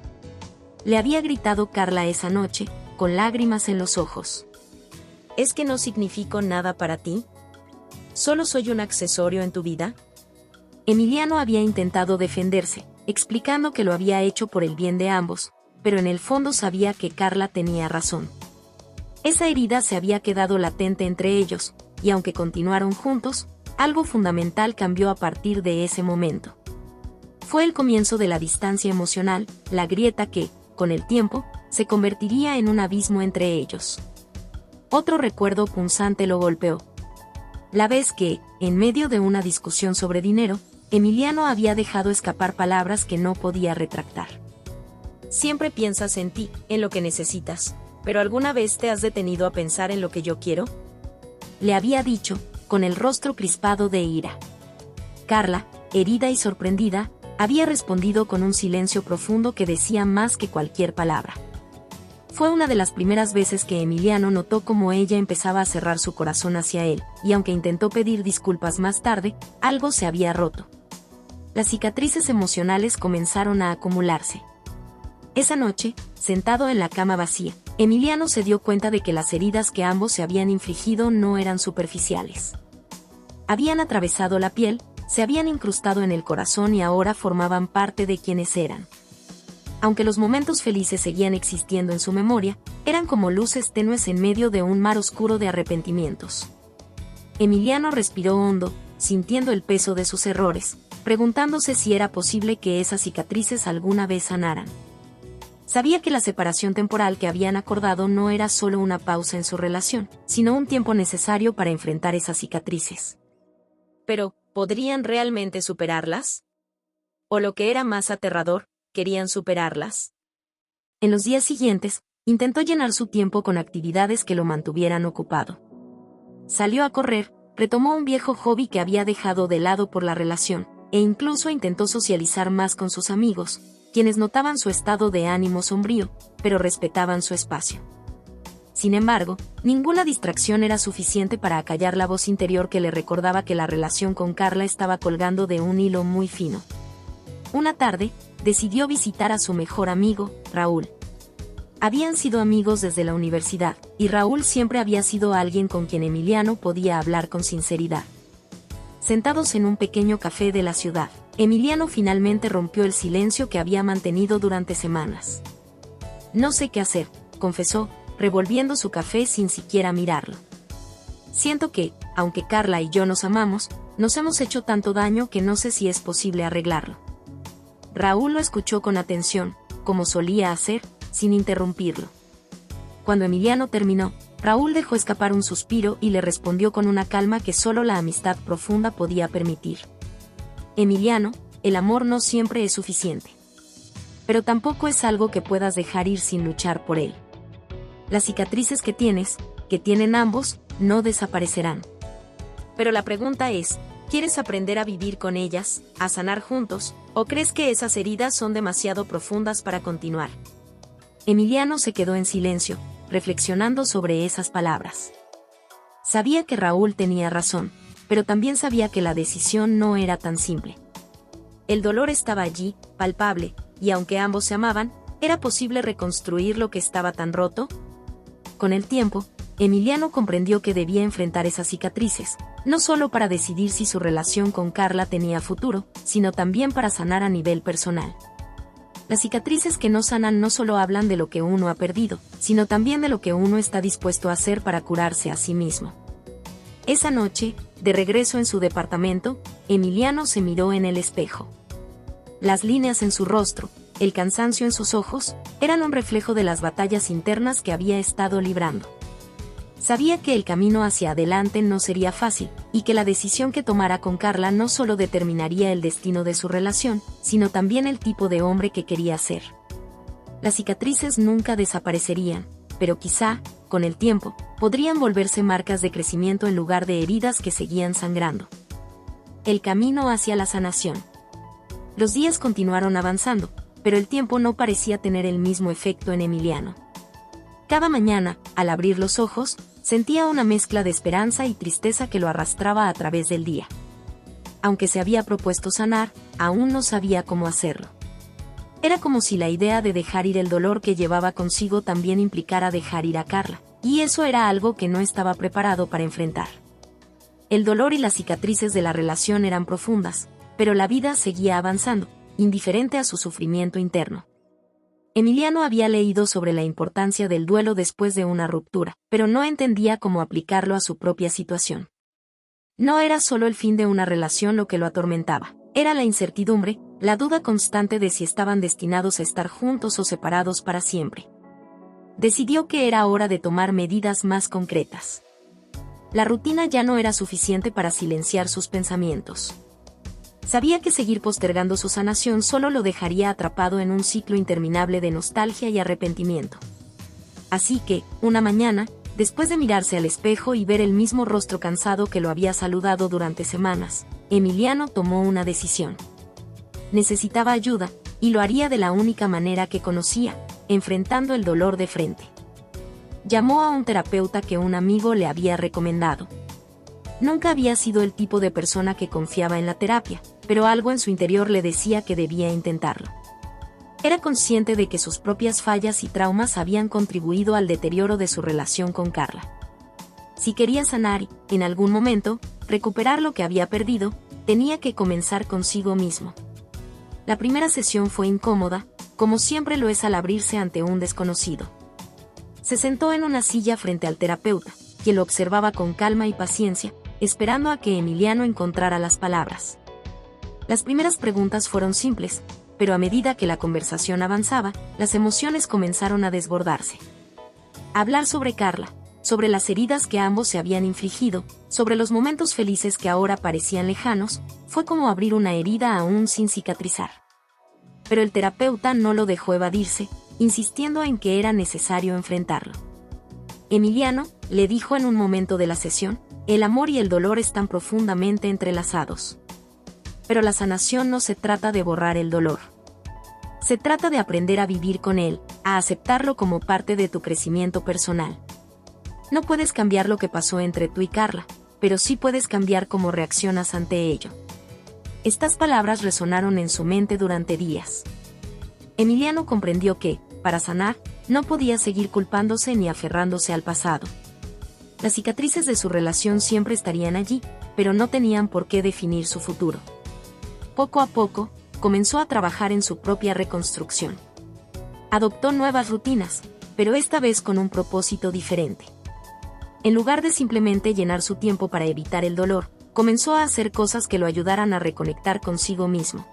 le había gritado Carla esa noche, con lágrimas en los ojos. ¿Es que no significo nada para ti? ¿Solo soy un accesorio en tu vida? Emiliano había intentado defenderse, explicando que lo había hecho por el bien de ambos, pero en el fondo sabía que Carla tenía razón. Esa herida se había quedado latente entre ellos, y aunque continuaron juntos, algo fundamental cambió a partir de ese momento. Fue el comienzo de la distancia emocional, la grieta que, con el tiempo, se convertiría en un abismo entre ellos. Otro recuerdo punzante lo golpeó. La vez que, en medio de una discusión sobre dinero, Emiliano había dejado escapar palabras que no podía retractar. Siempre piensas en ti, en lo que necesitas, pero ¿alguna vez te has detenido a pensar en lo que yo quiero? Le había dicho, con el rostro crispado de ira. Carla, herida y sorprendida, había respondido con un silencio profundo que decía más que cualquier palabra. Fue una de las primeras veces que Emiliano notó cómo ella empezaba a cerrar su corazón hacia él, y aunque intentó pedir disculpas más tarde, algo se había roto. Las cicatrices emocionales comenzaron a acumularse. Esa noche, sentado en la cama vacía, Emiliano se dio cuenta de que las heridas que ambos se habían infligido no eran superficiales. Habían atravesado la piel, se habían incrustado en el corazón y ahora formaban parte de quienes eran. Aunque los momentos felices seguían existiendo en su memoria, eran como luces tenues en medio de un mar oscuro de arrepentimientos. Emiliano respiró hondo, sintiendo el peso de sus errores, preguntándose si era posible que esas cicatrices alguna vez sanaran. Sabía que la separación temporal que habían acordado no era solo una pausa en su relación, sino un tiempo necesario para enfrentar esas cicatrices. Pero, ¿podrían realmente superarlas? O lo que era más aterrador, ¿querían superarlas? En los días siguientes, intentó llenar su tiempo con actividades que lo mantuvieran ocupado. Salió a correr, retomó un viejo hobby que había dejado de lado por la relación, e incluso intentó socializar más con sus amigos, quienes notaban su estado de ánimo sombrío, pero respetaban su espacio. Sin embargo, ninguna distracción era suficiente para acallar la voz interior que le recordaba que la relación con Carla estaba colgando de un hilo muy fino. Una tarde, decidió visitar a su mejor amigo, Raúl. Habían sido amigos desde la universidad, y Raúl siempre había sido alguien con quien Emiliano podía hablar con sinceridad. Sentados en un pequeño café de la ciudad, Emiliano finalmente rompió el silencio que había mantenido durante semanas. «No sé qué hacer», confesó, revolviendo su café sin siquiera mirarlo. «Siento que, aunque Carla y yo nos amamos, nos hemos hecho tanto daño que no sé si es posible arreglarlo». Raúl lo escuchó con atención, como solía hacer, sin interrumpirlo. Cuando Emiliano terminó, Raúl dejó escapar un suspiro y le respondió con una calma que solo la amistad profunda podía permitir. «Emiliano, el amor no siempre es suficiente. Pero tampoco es algo que puedas dejar ir sin luchar por él. Las cicatrices que tienes, que tienen ambos, no desaparecerán. Pero la pregunta es, ¿quieres aprender a vivir con ellas, a sanar juntos, o crees que esas heridas son demasiado profundas para continuar?» Emiliano se quedó en silencio, reflexionando sobre esas palabras. Sabía que Raúl tenía razón, pero también sabía que la decisión no era tan simple. El dolor estaba allí, palpable, y aunque ambos se amaban, ¿era posible reconstruir lo que estaba tan roto? Con el tiempo, Emiliano comprendió que debía enfrentar esas cicatrices, no solo para decidir si su relación con Carla tenía futuro, sino también para sanar a nivel personal. Las cicatrices que no sanan no solo hablan de lo que uno ha perdido, sino también de lo que uno está dispuesto a hacer para curarse a sí mismo. Esa noche, de regreso en su departamento, Emiliano se miró en el espejo. Las líneas en su rostro, el cansancio en sus ojos, eran un reflejo de las batallas internas que había estado librando. Sabía que el camino hacia adelante no sería fácil, y que la decisión que tomara con Carla no solo determinaría el destino de su relación, sino también el tipo de hombre que quería ser. Las cicatrices nunca desaparecerían, pero quizá, con el tiempo, podrían volverse marcas de crecimiento en lugar de heridas que seguían sangrando. El camino hacia la sanación. Los días continuaron avanzando, pero el tiempo no parecía tener el mismo efecto en Emiliano. Cada mañana, al abrir los ojos, sentía una mezcla de esperanza y tristeza que lo arrastraba a través del día. Aunque se había propuesto sanar, aún no sabía cómo hacerlo. Era como si la idea de dejar ir el dolor que llevaba consigo también implicara dejar ir a Carla, y eso era algo que no estaba preparado para enfrentar. El dolor y las cicatrices de la relación eran profundas, pero la vida seguía avanzando, indiferente a su sufrimiento interno. Emiliano había leído sobre la importancia del duelo después de una ruptura, pero no entendía cómo aplicarlo a su propia situación. No era solo el fin de una relación lo que lo atormentaba, era la incertidumbre, la duda constante de si estaban destinados a estar juntos o separados para siempre. Decidió que era hora de tomar medidas más concretas. La rutina ya no era suficiente para silenciar sus pensamientos. Sabía que seguir postergando su sanación solo lo dejaría atrapado en un ciclo interminable de nostalgia y arrepentimiento. Así que, una mañana, después de mirarse al espejo y ver el mismo rostro cansado que lo había saludado durante semanas, Emiliano tomó una decisión. Necesitaba ayuda, y lo haría de la única manera que conocía, enfrentando el dolor de frente. Llamó a un terapeuta que un amigo le había recomendado. Nunca había sido el tipo de persona que confiaba en la terapia, pero algo en su interior le decía que debía intentarlo. Era consciente de que sus propias fallas y traumas habían contribuido al deterioro de su relación con Carla. Si quería sanar y, en algún momento, recuperar lo que había perdido, tenía que comenzar consigo mismo. La primera sesión fue incómoda, como siempre lo es al abrirse ante un desconocido. Se sentó en una silla frente al terapeuta, quien lo observaba con calma y paciencia, esperando a que Emiliano encontrara las palabras. Las primeras preguntas fueron simples, pero a medida que la conversación avanzaba, las emociones comenzaron a desbordarse. Hablar sobre Carla, sobre las heridas que ambos se habían infligido, sobre los momentos felices que ahora parecían lejanos, fue como abrir una herida aún sin cicatrizar. Pero el terapeuta no lo dejó evadirse, insistiendo en que era necesario enfrentarlo. Emiliano, le dijo en un momento de la sesión, el amor y el dolor están profundamente entrelazados. Pero la sanación no se trata de borrar el dolor. Se trata de aprender a vivir con él, a aceptarlo como parte de tu crecimiento personal. No puedes cambiar lo que pasó entre tú y Carla, pero sí puedes cambiar cómo reaccionas ante ello. Estas palabras resonaron en su mente durante días. Emiliano comprendió que, para sanar, no podía seguir culpándose ni aferrándose al pasado. Las cicatrices de su relación siempre estarían allí, pero no tenían por qué definir su futuro. Poco a poco, comenzó a trabajar en su propia reconstrucción. Adoptó nuevas rutinas, pero esta vez con un propósito diferente. En lugar de simplemente llenar su tiempo para evitar el dolor, comenzó a hacer cosas que lo ayudaran a reconectar consigo mismo.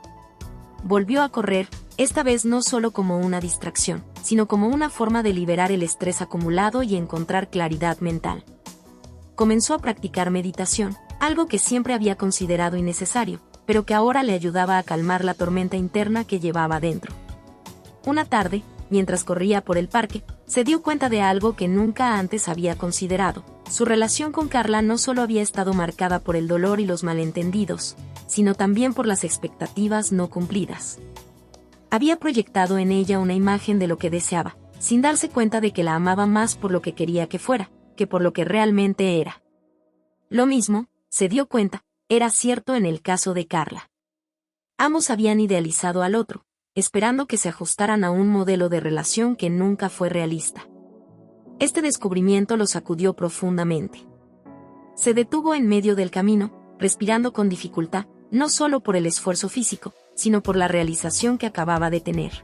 Volvió a correr, esta vez no solo como una distracción, sino como una forma de liberar el estrés acumulado y encontrar claridad mental. Comenzó a practicar meditación, algo que siempre había considerado innecesario, pero que ahora le ayudaba a calmar la tormenta interna que llevaba dentro. Una tarde, mientras corría por el parque, se dio cuenta de algo que nunca antes había considerado. Su relación con Carla no solo había estado marcada por el dolor y los malentendidos, sino también por las expectativas no cumplidas. Había proyectado en ella una imagen de lo que deseaba, sin darse cuenta de que la amaba más por lo que quería que fuera, que por lo que realmente era. Lo mismo, se dio cuenta, era cierto en el caso de Carla. Ambos habían idealizado al otro, esperando que se ajustaran a un modelo de relación que nunca fue realista. Este descubrimiento lo sacudió profundamente. Se detuvo en medio del camino, respirando con dificultad, no solo por el esfuerzo físico, sino por la realización que acababa de tener.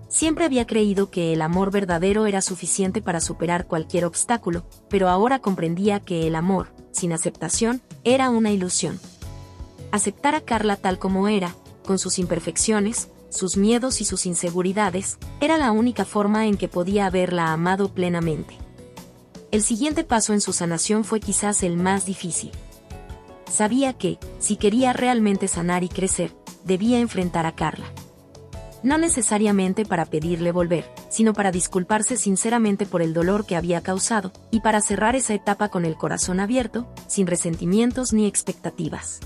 Siempre había creído que el amor verdadero era suficiente para superar cualquier obstáculo, pero ahora comprendía que el amor, sin aceptación, era una ilusión. Aceptar a Carla tal como era, con sus imperfecciones, sus miedos y sus inseguridades, era la única forma en que podía haberla amado plenamente. El siguiente paso en su sanación fue quizás el más difícil. Sabía que, si quería realmente sanar y crecer, debía enfrentar a Carla. No necesariamente para pedirle volver, sino para disculparse sinceramente por el dolor que había causado, y para cerrar esa etapa con el corazón abierto, sin resentimientos ni expectativas.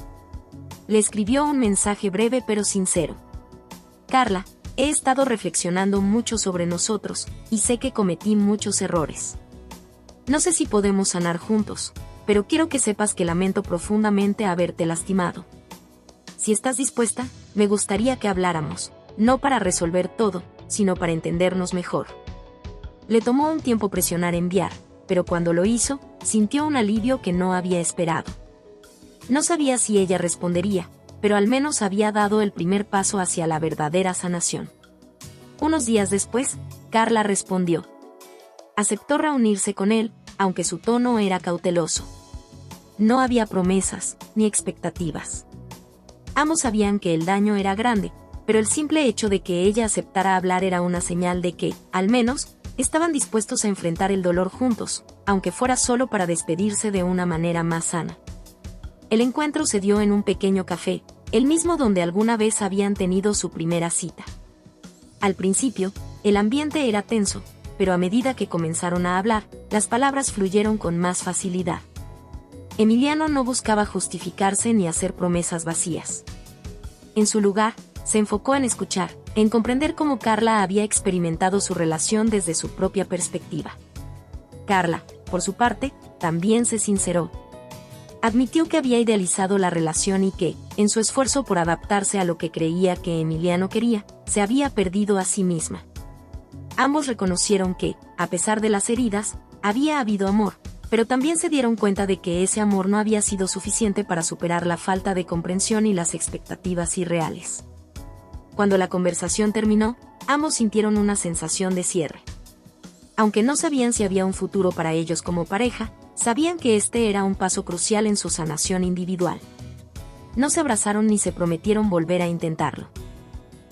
Le escribió un mensaje breve pero sincero. Carla, he estado reflexionando mucho sobre nosotros, y sé que cometí muchos errores. No sé si podemos sanar juntos, pero quiero que sepas que lamento profundamente haberte lastimado. Si estás dispuesta, me gustaría que habláramos, no para resolver todo, sino para entendernos mejor. Le tomó un tiempo presionar enviar, pero cuando lo hizo, sintió un alivio que no había esperado. No sabía si ella respondería, pero al menos había dado el primer paso hacia la verdadera sanación. Unos días después, Carla respondió. Aceptó reunirse con él, aunque su tono era cauteloso. No había promesas, ni expectativas. Ambos sabían que el daño era grande, pero el simple hecho de que ella aceptara hablar era una señal de que, al menos, estaban dispuestos a enfrentar el dolor juntos, aunque fuera solo para despedirse de una manera más sana. El encuentro se dio en un pequeño café, el mismo donde alguna vez habían tenido su primera cita. Al principio, el ambiente era tenso, pero a medida que comenzaron a hablar, las palabras fluyeron con más facilidad. Emiliano no buscaba justificarse ni hacer promesas vacías. En su lugar, se enfocó en escuchar, en comprender cómo Carla había experimentado su relación desde su propia perspectiva. Carla, por su parte, también se sinceró. Admitió que había idealizado la relación y que, en su esfuerzo por adaptarse a lo que creía que Emiliano quería, se había perdido a sí misma. Ambos reconocieron que, a pesar de las heridas, había habido amor, pero también se dieron cuenta de que ese amor no había sido suficiente para superar la falta de comprensión y las expectativas irreales. Cuando la conversación terminó, ambos sintieron una sensación de cierre. Aunque no sabían si había un futuro para ellos como pareja, sabían que este era un paso crucial en su sanación individual. No se abrazaron ni se prometieron volver a intentarlo.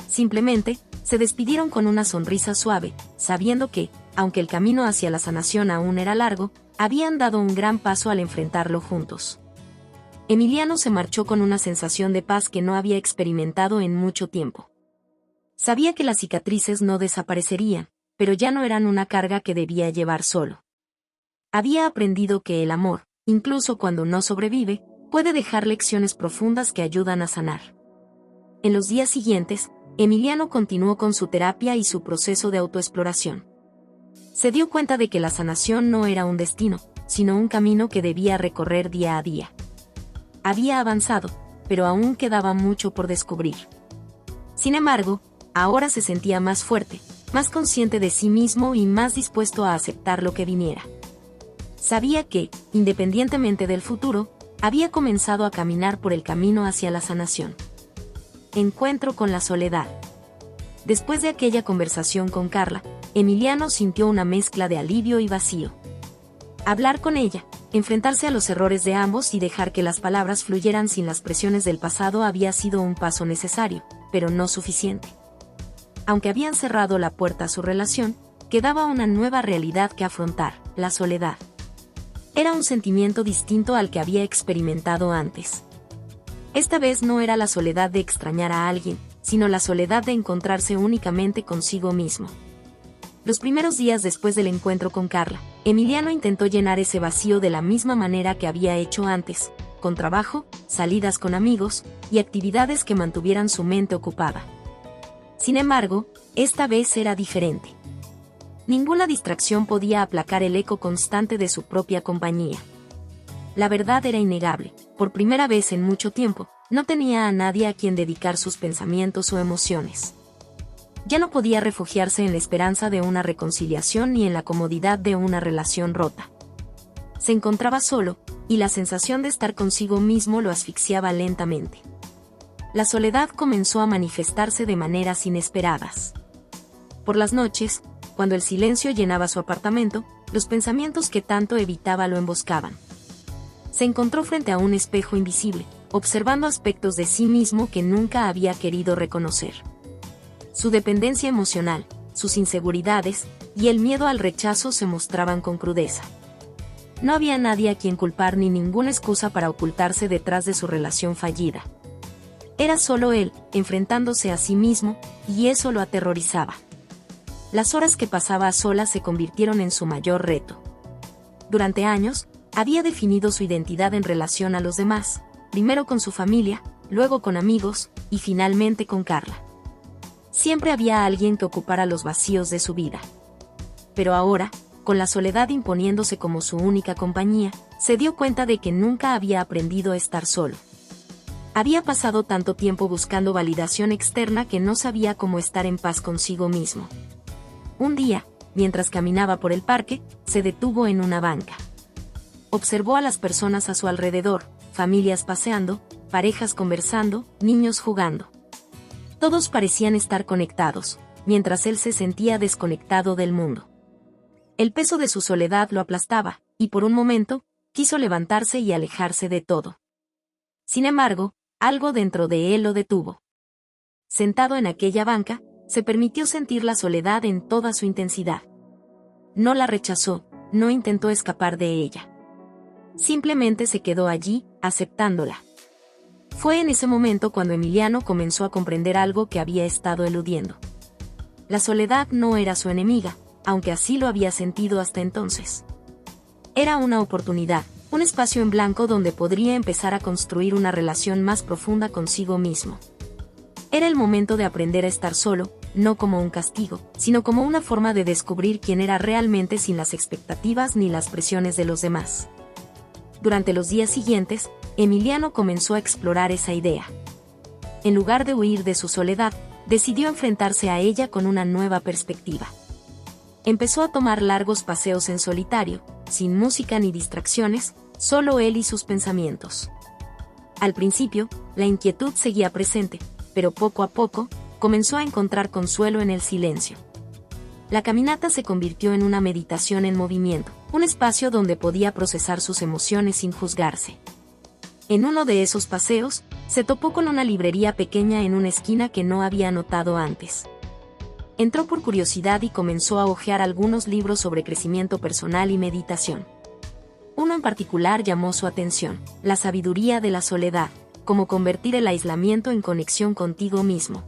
Simplemente, se despidieron con una sonrisa suave, sabiendo que, aunque el camino hacia la sanación aún era largo, habían dado un gran paso al enfrentarlo juntos. Emiliano se marchó con una sensación de paz que no había experimentado en mucho tiempo. Sabía que las cicatrices no desaparecerían, pero ya no eran una carga que debía llevar solo. Había aprendido que el amor, incluso cuando no sobrevive, puede dejar lecciones profundas que ayudan a sanar. En los días siguientes, Emiliano continuó con su terapia y su proceso de autoexploración. Se dio cuenta de que la sanación no era un destino, sino un camino que debía recorrer día a día. Había avanzado, pero aún quedaba mucho por descubrir. Sin embargo, ahora se sentía más fuerte, más consciente de sí mismo y más dispuesto a aceptar lo que viniera. Sabía que, independientemente del futuro, había comenzado a caminar por el camino hacia la sanación. Encuentro con la soledad. Después de aquella conversación con Carla, Emiliano sintió una mezcla de alivio y vacío. Hablar con ella, enfrentarse a los errores de ambos y dejar que las palabras fluyeran sin las presiones del pasado había sido un paso necesario, pero no suficiente. Aunque habían cerrado la puerta a su relación, quedaba una nueva realidad que afrontar, la soledad. Era un sentimiento distinto al que había experimentado antes. Esta vez no era la soledad de extrañar a alguien, sino la soledad de encontrarse únicamente consigo mismo. Los primeros días después del encuentro con Carla, Emiliano intentó llenar ese vacío de la misma manera que había hecho antes, con trabajo, salidas con amigos y actividades que mantuvieran su mente ocupada. Sin embargo, esta vez era diferente. Ninguna distracción podía aplacar el eco constante de su propia compañía. La verdad era innegable, por primera vez en mucho tiempo, no tenía a nadie a quien dedicar sus pensamientos o emociones. Ya no podía refugiarse en la esperanza de una reconciliación ni en la comodidad de una relación rota. Se encontraba solo, y la sensación de estar consigo mismo lo asfixiaba lentamente. La soledad comenzó a manifestarse de maneras inesperadas. Por las noches, cuando el silencio llenaba su apartamento, los pensamientos que tanto evitaba lo emboscaban. Se encontró frente a un espejo invisible, observando aspectos de sí mismo que nunca había querido reconocer. Su dependencia emocional, sus inseguridades y el miedo al rechazo se mostraban con crudeza. No había nadie a quien culpar ni ninguna excusa para ocultarse detrás de su relación fallida. Era solo él, enfrentándose a sí mismo, y eso lo aterrorizaba. Las horas que pasaba a solas se convirtieron en su mayor reto. Durante años, había definido su identidad en relación a los demás, primero con su familia, luego con amigos, y finalmente con Carla. Siempre había alguien que ocupara los vacíos de su vida. Pero ahora, con la soledad imponiéndose como su única compañía, se dio cuenta de que nunca había aprendido a estar solo. Había pasado tanto tiempo buscando validación externa que no sabía cómo estar en paz consigo mismo. Un día, mientras caminaba por el parque, se detuvo en una banca. Observó a las personas a su alrededor, familias paseando, parejas conversando, niños jugando. Todos parecían estar conectados, mientras él se sentía desconectado del mundo. El peso de su soledad lo aplastaba, y por un momento, quiso levantarse y alejarse de todo. Sin embargo, algo dentro de él lo detuvo. Sentado en aquella banca, se permitió sentir la soledad en toda su intensidad. No la rechazó, no intentó escapar de ella. Simplemente se quedó allí, aceptándola. Fue en ese momento cuando Emiliano comenzó a comprender algo que había estado eludiendo. La soledad no era su enemiga, aunque así lo había sentido hasta entonces. Era una oportunidad, un espacio en blanco donde podría empezar a construir una relación más profunda consigo mismo. Era el momento de aprender a estar solo, no como un castigo, sino como una forma de descubrir quién era realmente sin las expectativas ni las presiones de los demás. Durante los días siguientes, Emiliano comenzó a explorar esa idea. En lugar de huir de su soledad, decidió enfrentarse a ella con una nueva perspectiva. Empezó a tomar largos paseos en solitario, sin música ni distracciones, solo él y sus pensamientos. Al principio, la inquietud seguía presente, pero poco a poco, comenzó a encontrar consuelo en el silencio. La caminata se convirtió en una meditación en movimiento, un espacio donde podía procesar sus emociones sin juzgarse. En uno de esos paseos, se topó con una librería pequeña en una esquina que no había notado antes. Entró por curiosidad y comenzó a hojear algunos libros sobre crecimiento personal y meditación. Uno en particular llamó su atención: La sabiduría de la soledad, cómo convertir el aislamiento en conexión contigo mismo.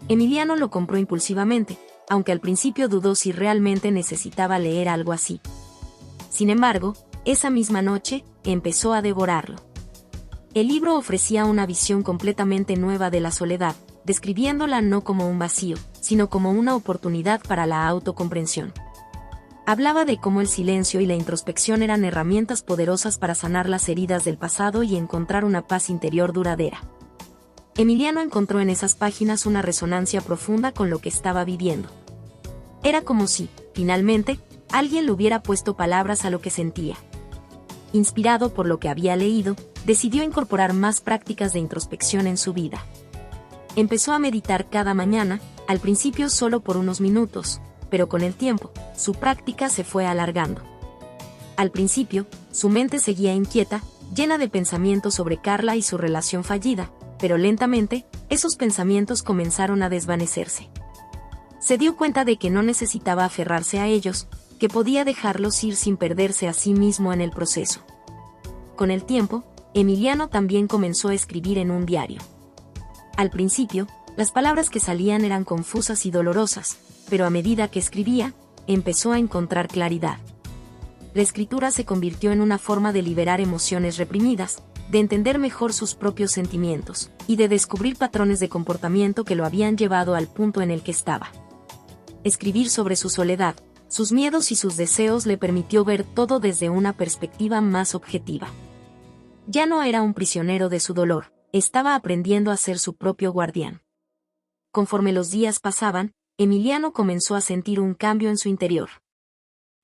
Emiliano lo compró impulsivamente, aunque al principio dudó si realmente necesitaba leer algo así. Sin embargo, esa misma noche, empezó a devorarlo. El libro ofrecía una visión completamente nueva de la soledad, describiéndola no como un vacío, sino como una oportunidad para la autocomprensión. Hablaba de cómo el silencio y la introspección eran herramientas poderosas para sanar las heridas del pasado y encontrar una paz interior duradera. Emiliano encontró en esas páginas una resonancia profunda con lo que estaba viviendo. Era como si, finalmente, alguien le hubiera puesto palabras a lo que sentía. Inspirado por lo que había leído, decidió incorporar más prácticas de introspección en su vida. Empezó a meditar cada mañana, al principio solo por unos minutos, pero con el tiempo, su práctica se fue alargando. Al principio, su mente seguía inquieta, llena de pensamientos sobre Carla y su relación fallida, pero lentamente, esos pensamientos comenzaron a desvanecerse. Se dio cuenta de que no necesitaba aferrarse a ellos, que podía dejarlos ir sin perderse a sí mismo en el proceso. Con el tiempo, Emiliano también comenzó a escribir en un diario. Al principio, las palabras que salían eran confusas y dolorosas, pero a medida que escribía, empezó a encontrar claridad. La escritura se convirtió en una forma de liberar emociones reprimidas, de entender mejor sus propios sentimientos, y de descubrir patrones de comportamiento que lo habían llevado al punto en el que estaba. Escribir sobre su soledad, sus miedos y sus deseos le permitió ver todo desde una perspectiva más objetiva. Ya no era un prisionero de su dolor, estaba aprendiendo a ser su propio guardián. Conforme los días pasaban, Emiliano comenzó a sentir un cambio en su interior.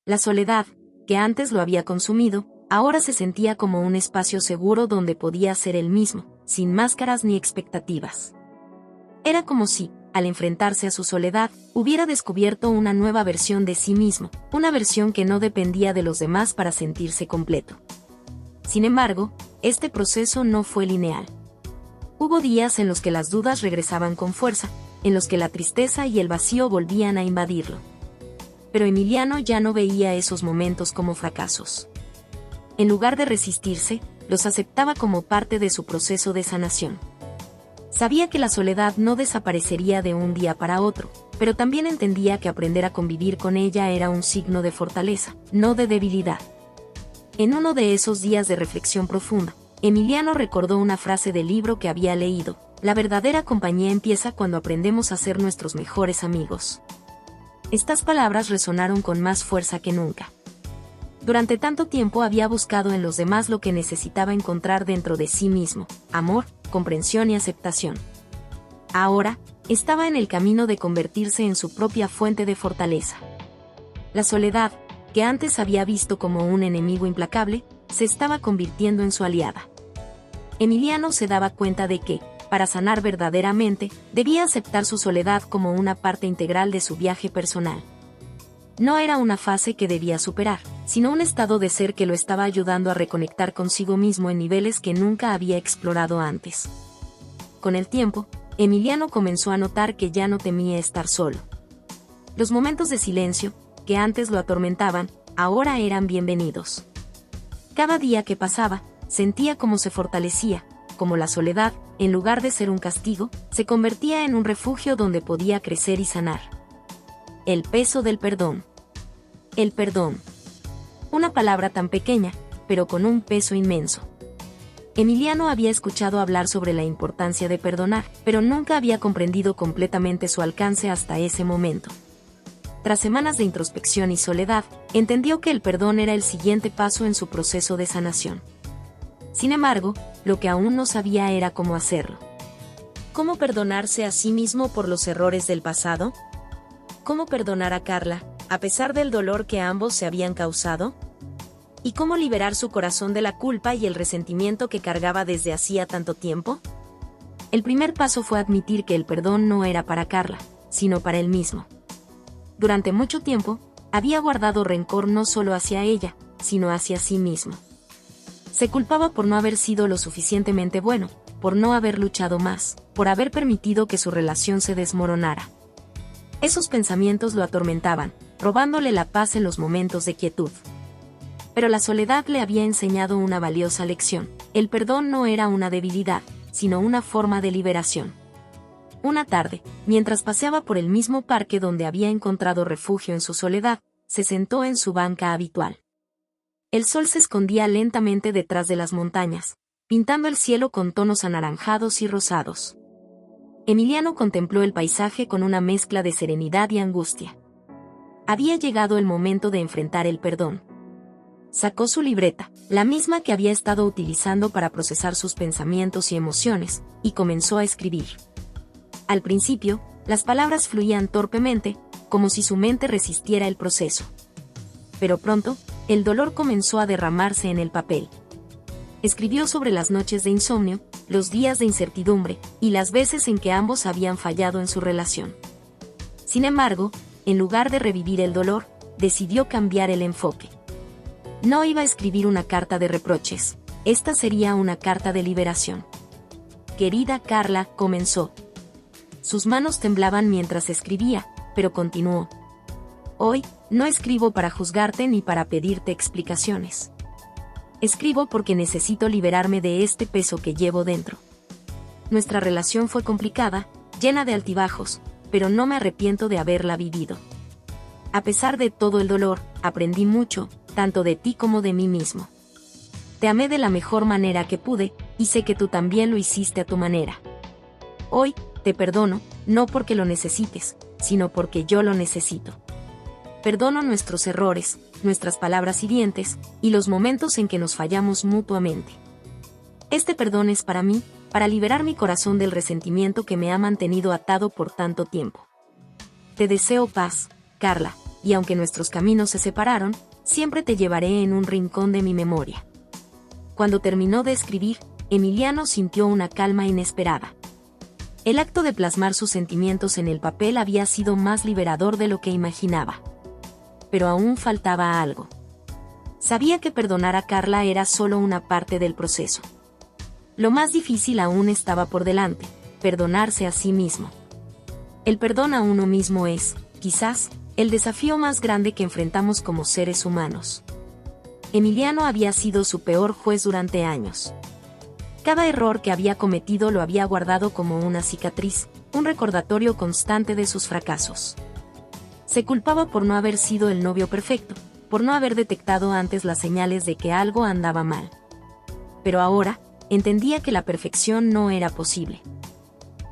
La soledad, que antes lo había consumido, ahora se sentía como un espacio seguro donde podía ser él mismo, sin máscaras ni expectativas. Era como si, al enfrentarse a su soledad, hubiera descubierto una nueva versión de sí mismo, una versión que no dependía de los demás para sentirse completo. Sin embargo, este proceso no fue lineal. Hubo días en los que las dudas regresaban con fuerza, en los que la tristeza y el vacío volvían a invadirlo. Pero Emiliano ya no veía esos momentos como fracasos. En lugar de resistirse, los aceptaba como parte de su proceso de sanación. Sabía que la soledad no desaparecería de un día para otro, pero también entendía que aprender a convivir con ella era un signo de fortaleza, no de debilidad. En uno de esos días de reflexión profunda, Emiliano recordó una frase del libro que había leído: la verdadera compañía empieza cuando aprendemos a ser nuestros mejores amigos. Estas palabras resonaron con más fuerza que nunca. Durante tanto tiempo había buscado en los demás lo que necesitaba encontrar dentro de sí mismo: amor, comprensión y aceptación. Ahora, estaba en el camino de convertirse en su propia fuente de fortaleza. La soledad, que antes había visto como un enemigo implacable, se estaba convirtiendo en su aliada. Emiliano se daba cuenta de que, para sanar verdaderamente, debía aceptar su soledad como una parte integral de su viaje personal. No era una fase que debía superar, sino un estado de ser que lo estaba ayudando a reconectar consigo mismo en niveles que nunca había explorado antes. Con el tiempo, Emiliano comenzó a notar que ya no temía estar solo. Los momentos de silencio, que antes lo atormentaban, ahora eran bienvenidos. Cada día que pasaba, sentía cómo se fortalecía, como la soledad, en lugar de ser un castigo, se convertía en un refugio donde podía crecer y sanar. El peso del perdón. El perdón. Una palabra tan pequeña, pero con un peso inmenso. Emiliano había escuchado hablar sobre la importancia de perdonar, pero nunca había comprendido completamente su alcance hasta ese momento. Tras semanas de introspección y soledad, entendió que el perdón era el siguiente paso en su proceso de sanación. Sin embargo, lo que aún no sabía era cómo hacerlo. ¿Cómo perdonarse a sí mismo por los errores del pasado? ¿Cómo perdonar a Carla, a pesar del dolor que ambos se habían causado? ¿Y cómo liberar su corazón de la culpa y el resentimiento que cargaba desde hacía tanto tiempo? El primer paso fue admitir que el perdón no era para Carla, sino para él mismo. Durante mucho tiempo, había guardado rencor no solo hacia ella, sino hacia sí mismo. Se culpaba por no haber sido lo suficientemente bueno, por no haber luchado más, por haber permitido que su relación se desmoronara. Esos pensamientos lo atormentaban, robándole la paz en los momentos de quietud. Pero la soledad le había enseñado una valiosa lección. El perdón no era una debilidad, sino una forma de liberación. Una tarde, mientras paseaba por el mismo parque donde había encontrado refugio en su soledad, se sentó en su banca habitual. El sol se escondía lentamente detrás de las montañas, pintando el cielo con tonos anaranjados y rosados. Emiliano contempló el paisaje con una mezcla de serenidad y angustia. Había llegado el momento de enfrentar el perdón. Sacó su libreta, la misma que había estado utilizando para procesar sus pensamientos y emociones, y comenzó a escribir. Al principio, las palabras fluían torpemente, como si su mente resistiera el proceso. Pero pronto, el dolor comenzó a derramarse en el papel. Escribió sobre las noches de insomnio, los días de incertidumbre, y las veces en que ambos habían fallado en su relación. Sin embargo, en lugar de revivir el dolor, decidió cambiar el enfoque. No iba a escribir una carta de reproches, esta sería una carta de liberación. Querida Carla, comenzó. Sus manos temblaban mientras escribía, pero continuó. Hoy, no escribo para juzgarte ni para pedirte explicaciones. Escribo porque necesito liberarme de este peso que llevo dentro. Nuestra relación fue complicada, llena de altibajos, pero no me arrepiento de haberla vivido. A pesar de todo el dolor, aprendí mucho, tanto de ti como de mí mismo. Te amé de la mejor manera que pude, y sé que tú también lo hiciste a tu manera. Hoy, te perdono, no porque lo necesites, sino porque yo lo necesito. Perdono nuestros errores, nuestras palabras hirientes, y los momentos en que nos fallamos mutuamente. Este perdón es para mí, para liberar mi corazón del resentimiento que me ha mantenido atado por tanto tiempo. Te deseo paz, Carla, y aunque nuestros caminos se separaron, siempre te llevaré en un rincón de mi memoria. Cuando terminó de escribir, Emiliano sintió una calma inesperada. El acto de plasmar sus sentimientos en el papel había sido más liberador de lo que imaginaba. Pero aún faltaba algo. Sabía que perdonar a Carla era solo una parte del proceso. Lo más difícil aún estaba por delante, perdonarse a sí mismo. El perdón a uno mismo es, quizás, el desafío más grande que enfrentamos como seres humanos. Emiliano había sido su peor juez durante años. Cada error que había cometido lo había guardado como una cicatriz, un recordatorio constante de sus fracasos. Se culpaba por no haber sido el novio perfecto, por no haber detectado antes las señales de que algo andaba mal. Pero ahora, entendía que la perfección no era posible.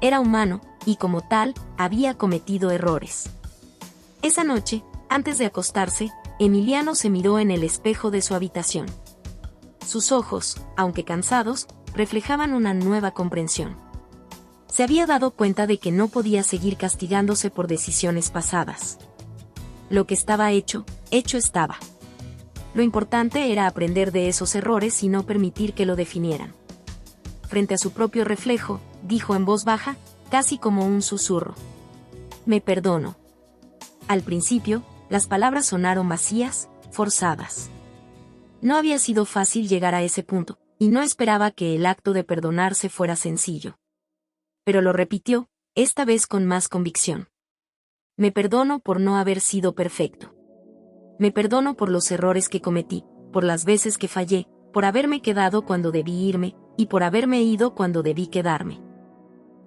Era humano, y como tal, había cometido errores. Esa noche, antes de acostarse, Emiliano se miró en el espejo de su habitación. Sus ojos, aunque cansados, reflejaban una nueva comprensión. Se había dado cuenta de que no podía seguir castigándose por decisiones pasadas. Lo que estaba hecho, hecho estaba. Lo importante era aprender de esos errores y no permitir que lo definieran. frente a su propio reflejo, dijo en voz baja, casi como un susurro: «Me perdono». Al principio, las palabras sonaron vacías, forzadas. No había sido fácil llegar a ese punto, y no esperaba que el acto de perdonarse fuera sencillo. Pero lo repitió, esta vez con más convicción. «Me perdono por no haber sido perfecto. Me perdono por los errores que cometí, por las veces que fallé, por haberme quedado cuando debí irme, y por haberme ido cuando debí quedarme.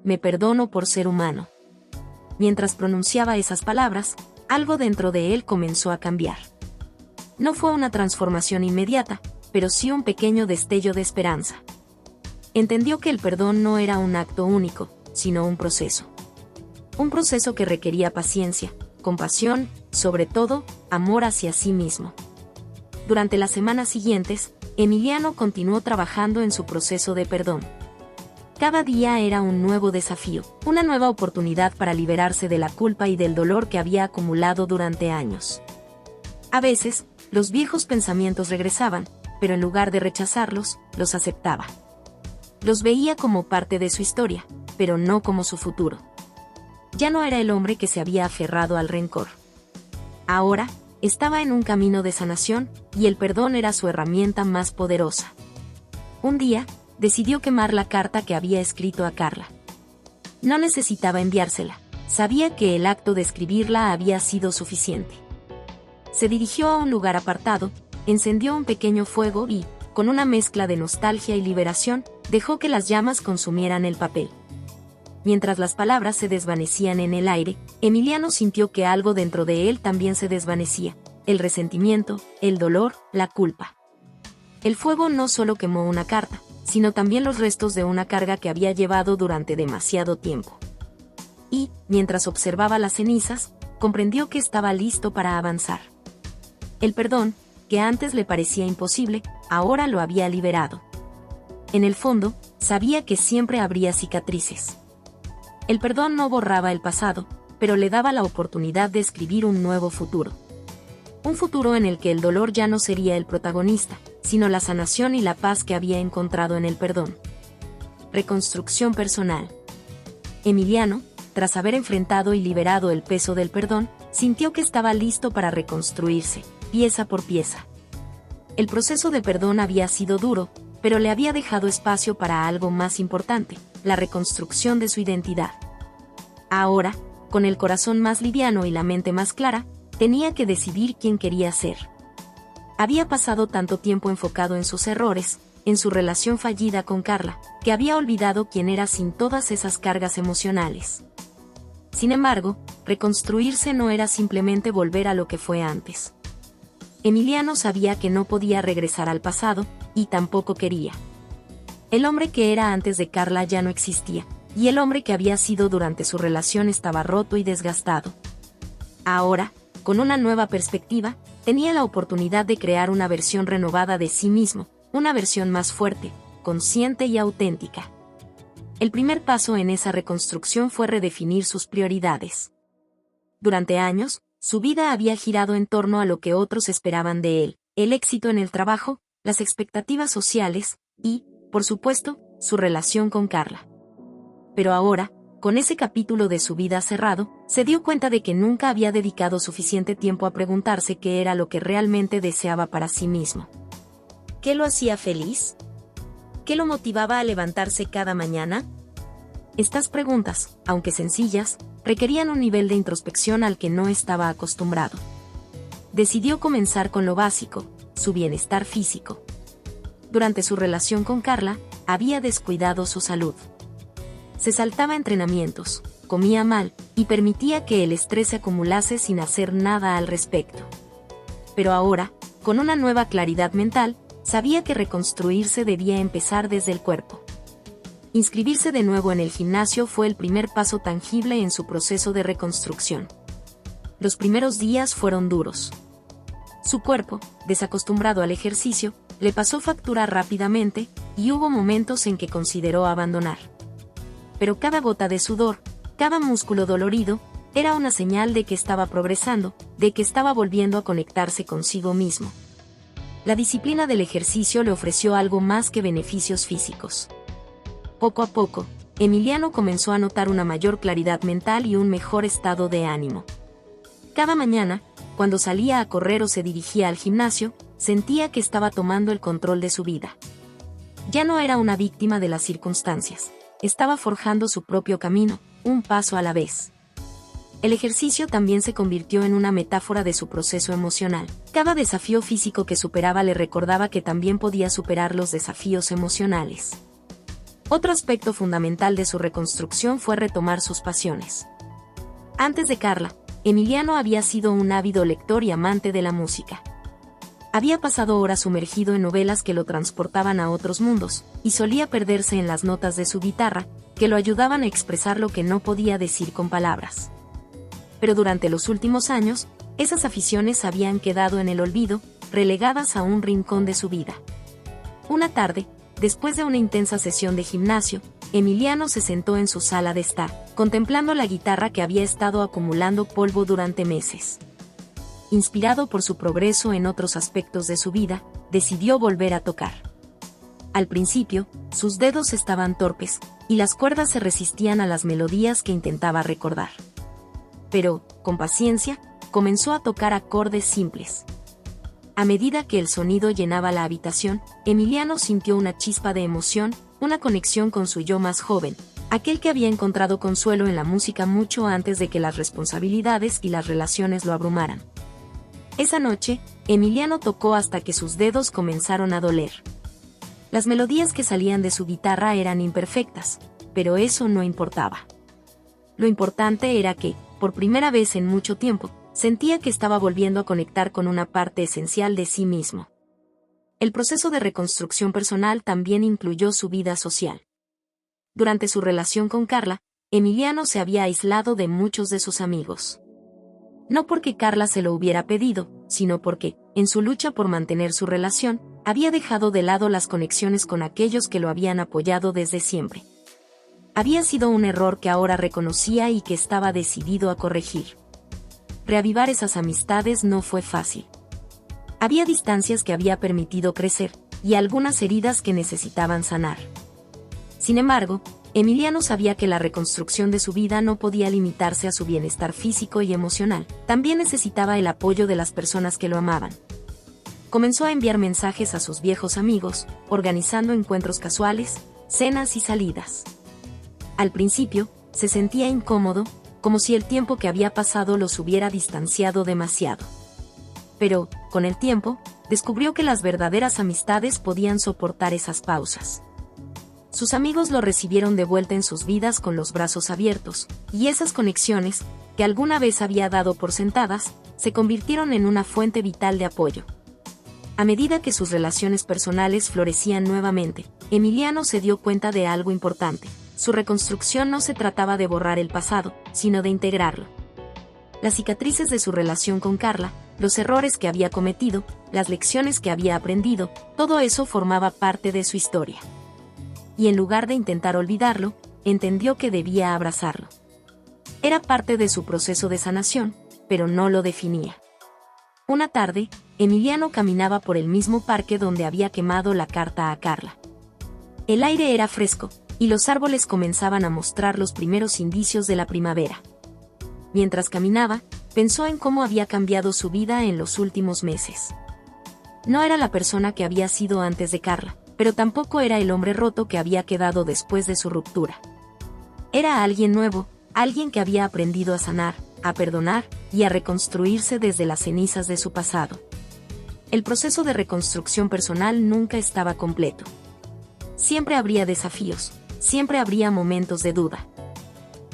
Me perdono por ser humano». Mientras pronunciaba esas palabras, algo dentro de él comenzó a cambiar. No fue una transformación inmediata, pero sí un pequeño destello de esperanza. Entendió que el perdón no era un acto único, sino un proceso. Un proceso que requería paciencia, compasión, sobre todo, amor hacia sí mismo. Durante las semanas siguientes, Emiliano continuó trabajando en su proceso de perdón. Cada día era un nuevo desafío, una nueva oportunidad para liberarse de la culpa y del dolor que había acumulado durante años. A veces, los viejos pensamientos regresaban, pero en lugar de rechazarlos, los aceptaba. Los veía como parte de su historia, pero no como su futuro. Ya no era el hombre que se había aferrado al rencor. Ahora, estaba en un camino de sanación, y el perdón era su herramienta más poderosa. Un día, decidió quemar la carta que había escrito a Carla. No necesitaba enviársela, sabía que el acto de escribirla había sido suficiente. Se dirigió a un lugar apartado, encendió un pequeño fuego y, con una mezcla de nostalgia y liberación, dejó que las llamas consumieran el papel. Mientras las palabras se desvanecían en el aire, Emiliano sintió que algo dentro de él también se desvanecía: el resentimiento, el dolor, la culpa. El fuego no solo quemó una carta, sino también los restos de una carga que había llevado durante demasiado tiempo. Y, mientras observaba las cenizas, comprendió que estaba listo para avanzar. El perdón, que antes le parecía imposible, ahora lo había liberado. En el fondo, sabía que siempre habría cicatrices. El perdón no borraba el pasado, pero le daba la oportunidad de escribir un nuevo futuro. Un futuro en el que el dolor ya no sería el protagonista, sino la sanación y la paz que había encontrado en el perdón. Reconstrucción personal. Emiliano, tras haber enfrentado y liberado el peso del perdón, sintió que estaba listo para reconstruirse, pieza por pieza. El proceso de perdón había sido duro, pero le había dejado espacio para algo más importante: la reconstrucción de su identidad. Ahora, con el corazón más liviano y la mente más clara, tenía que decidir quién quería ser. Había pasado tanto tiempo enfocado en sus errores, en su relación fallida con Carla, que había olvidado quién era sin todas esas cargas emocionales. Sin embargo, reconstruirse no era simplemente volver a lo que fue antes. Emiliano sabía que no podía regresar al pasado, y tampoco quería. El hombre que era antes de Carla ya no existía, y el hombre que había sido durante su relación estaba roto y desgastado. Ahora, con una nueva perspectiva, tenía la oportunidad de crear una versión renovada de sí mismo, una versión más fuerte, consciente y auténtica. El primer paso en esa reconstrucción fue redefinir sus prioridades. Durante años, su vida había girado en torno a lo que otros esperaban de él: el éxito en el trabajo, las expectativas sociales y, por supuesto, su relación con Carla. Pero ahora, con ese capítulo de su vida cerrado, se dio cuenta de que nunca había dedicado suficiente tiempo a preguntarse qué era lo que realmente deseaba para sí mismo. ¿Qué lo hacía feliz? ¿Qué lo motivaba a levantarse cada mañana? Estas preguntas, aunque sencillas, requerían un nivel de introspección al que no estaba acostumbrado. Decidió comenzar con lo básico: su bienestar físico. Durante su relación con Carla, había descuidado su salud. Se saltaba entrenamientos, comía mal, y permitía que el estrés se acumulase sin hacer nada al respecto. Pero ahora, con una nueva claridad mental, sabía que reconstruirse debía empezar desde el cuerpo. Inscribirse de nuevo en el gimnasio fue el primer paso tangible en su proceso de reconstrucción. Los primeros días fueron duros. Su cuerpo, desacostumbrado al ejercicio, le pasó factura rápidamente, y hubo momentos en que consideró abandonar. Pero cada gota de sudor, cada músculo dolorido, era una señal de que estaba progresando, de que estaba volviendo a conectarse consigo mismo. La disciplina del ejercicio le ofreció algo más que beneficios físicos. Poco a poco, Emiliano comenzó a notar una mayor claridad mental y un mejor estado de ánimo. Cada mañana, cuando salía a correr o se dirigía al gimnasio, sentía que estaba tomando el control de su vida. Ya no era una víctima de las circunstancias, estaba forjando su propio camino, un paso a la vez. El ejercicio también se convirtió en una metáfora de su proceso emocional. Cada desafío físico que superaba le recordaba que también podía superar los desafíos emocionales. Otro aspecto fundamental de su reconstrucción fue retomar sus pasiones. Antes de Carla, Emiliano había sido un ávido lector y amante de la música. Había pasado horas sumergido en novelas que lo transportaban a otros mundos, y solía perderse en las notas de su guitarra, que lo ayudaban a expresar lo que no podía decir con palabras. Pero durante los últimos años, esas aficiones habían quedado en el olvido, relegadas a un rincón de su vida. Una tarde, después de una intensa sesión de gimnasio, Emiliano se sentó en su sala de estar, contemplando la guitarra que había estado acumulando polvo durante meses. Inspirado por su progreso en otros aspectos de su vida, decidió volver a tocar. Al principio, sus dedos estaban torpes, y las cuerdas se resistían a las melodías que intentaba recordar. Pero, con paciencia, comenzó a tocar acordes simples. A medida que el sonido llenaba la habitación, Emiliano sintió una chispa de emoción, una conexión con su yo más joven, aquel que había encontrado consuelo en la música mucho antes de que las responsabilidades y las relaciones lo abrumaran. Esa noche, Emiliano tocó hasta que sus dedos comenzaron a doler. Las melodías que salían de su guitarra eran imperfectas, pero eso no importaba. Lo importante era que, por primera vez en mucho tiempo, sentía que estaba volviendo a conectar con una parte esencial de sí mismo. El proceso de reconstrucción personal también incluyó su vida social. Durante su relación con Carla, Emiliano se había aislado de muchos de sus amigos. No porque Carla se lo hubiera pedido, sino porque, en su lucha por mantener su relación, había dejado de lado las conexiones con aquellos que lo habían apoyado desde siempre. Había sido un error que ahora reconocía y que estaba decidido a corregir. Reavivar esas amistades no fue fácil. Había distancias que había permitido crecer, y algunas heridas que necesitaban sanar. Sin embargo, Emiliano sabía que la reconstrucción de su vida no podía limitarse a su bienestar físico y emocional, también necesitaba el apoyo de las personas que lo amaban. Comenzó a enviar mensajes a sus viejos amigos, organizando encuentros casuales, cenas y salidas. Al principio, se sentía incómodo, como si el tiempo que había pasado los hubiera distanciado demasiado. Pero, con el tiempo, descubrió que las verdaderas amistades podían soportar esas pausas. Sus amigos lo recibieron de vuelta en sus vidas con los brazos abiertos, y esas conexiones, que alguna vez había dado por sentadas, se convirtieron en una fuente vital de apoyo. A medida que sus relaciones personales florecían nuevamente, Emiliano se dio cuenta de algo importante. Su reconstrucción no se trataba de borrar el pasado, sino de integrarlo. Las cicatrices de su relación con Carla, los errores que había cometido, las lecciones que había aprendido, todo eso formaba parte de su historia. Y en lugar de intentar olvidarlo, entendió que debía abrazarlo. Era parte de su proceso de sanación, pero no lo definía. Una tarde, Emiliano caminaba por el mismo parque donde había quemado la carta a Carla. El aire era fresco, y los árboles comenzaban a mostrar los primeros indicios de la primavera. Mientras caminaba, pensó en cómo había cambiado su vida en los últimos meses. No era la persona que había sido antes de Carla, pero tampoco era el hombre roto que había quedado después de su ruptura. Era alguien nuevo, alguien que había aprendido a sanar, a perdonar y a reconstruirse desde las cenizas de su pasado. El proceso de reconstrucción personal nunca estaba completo. Siempre habría desafíos, siempre habría momentos de duda.